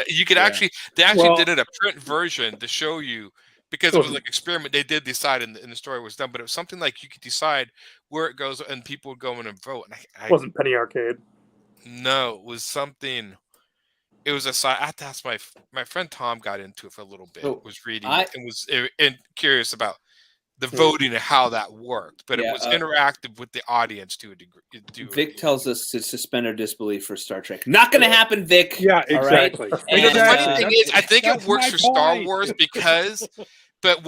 you could actually did it a print version to show you, because it was like experiment. They did decide and the story was done, but it was something like you could decide where it goes and people would go in and vote. And it wasn't Penny Arcade. No, it was something. It was a side. I have to ask my friend Tom got into it for a little bit. Was reading it and was curious about the voting and how that worked, but it was interactive with the audience to a degree. Vic tells us to suspend our disbelief for Star Trek. Not going to happen, Vic. Yeah, exactly. Right? And the funny thing is, I think it works for Star Wars because, but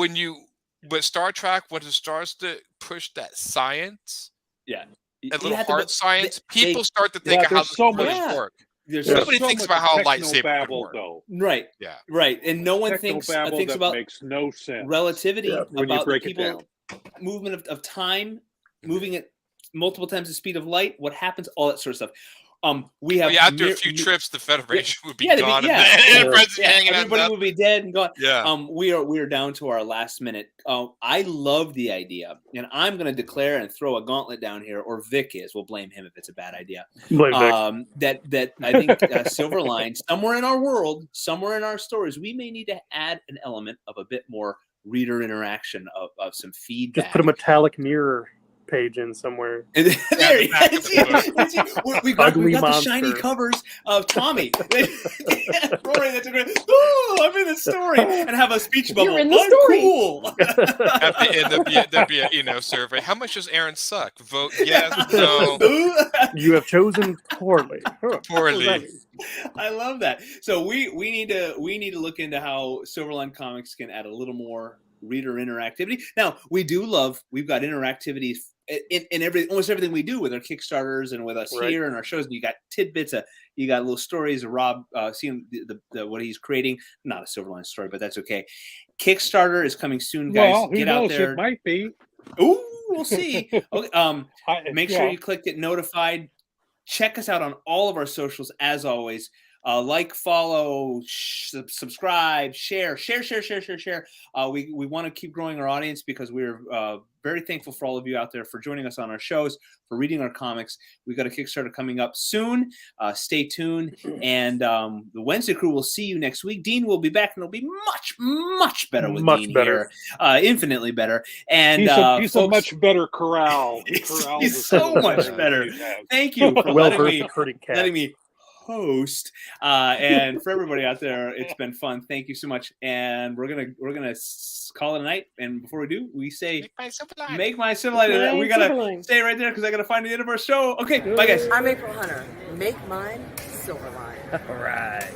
Star Trek, when it starts to push that science, a little hard science, people start to think of how this really works. Nobody thinks about how a lightsaber would work. Right. Yeah. Right. And no one thinks about makes no sense. Relativity when you break it down. Movement of time, moving at multiple times the speed of light, what happens, all that sort of stuff. We have after a few trips, the Federation would be gone. Everybody would be dead and gone. Yeah. We are down to our last minute. I love the idea, and I'm going to declare and throw a gauntlet down here, or Vic is. We'll blame him if it's a bad idea. Blame Vic. That I think Silverline, somewhere in our world, somewhere in our stories, we may need to add an element of a bit more reader interaction, of some feedback. Just put a metallic mirror page in somewhere. There we got the shiny covers of Tommy. Rory, that's a great. Oh, I'm in the story, and have a speech bubble. You're in the story. Cool. At the end, there'd be a survey. How much does Aaron suck? Vote yes, no. You have chosen poorly. Poorly. I love that. So we need to look into how Silverline Comics can add a little more reader interactivity. Now we've got interactivity in almost everything we do with our Kickstarters and with us here and our shows. And you got tidbits, you got little stories of Rob seeing the what he's creating. Not a Silverline story, but that's okay. Kickstarter is coming soon, guys. Well, Get out there. It might be. Ooh, we'll see. Okay, make sure you click get notified. Check us out on all of our socials as always. Like, follow, subscribe, share. We want to keep growing our audience because we're very thankful for all of you out there for joining us on our shows, for reading our comics. We've got a Kickstarter coming up soon. Stay tuned. And the Wednesday crew will see you next week. Dean will be back, and it'll be much better with Dean here. Infinitely better. And he's folks, a much better corral. He's so much better. Thank you for letting me host, and for everybody out there, it's been fun. Thank you so much, and we're gonna call it a night. And before we do, we say make my Silverline. We gotta stay right there because I gotta find the end of our show. Okay, bye guys. I'm April Hunter. Make mine Silverline. All right.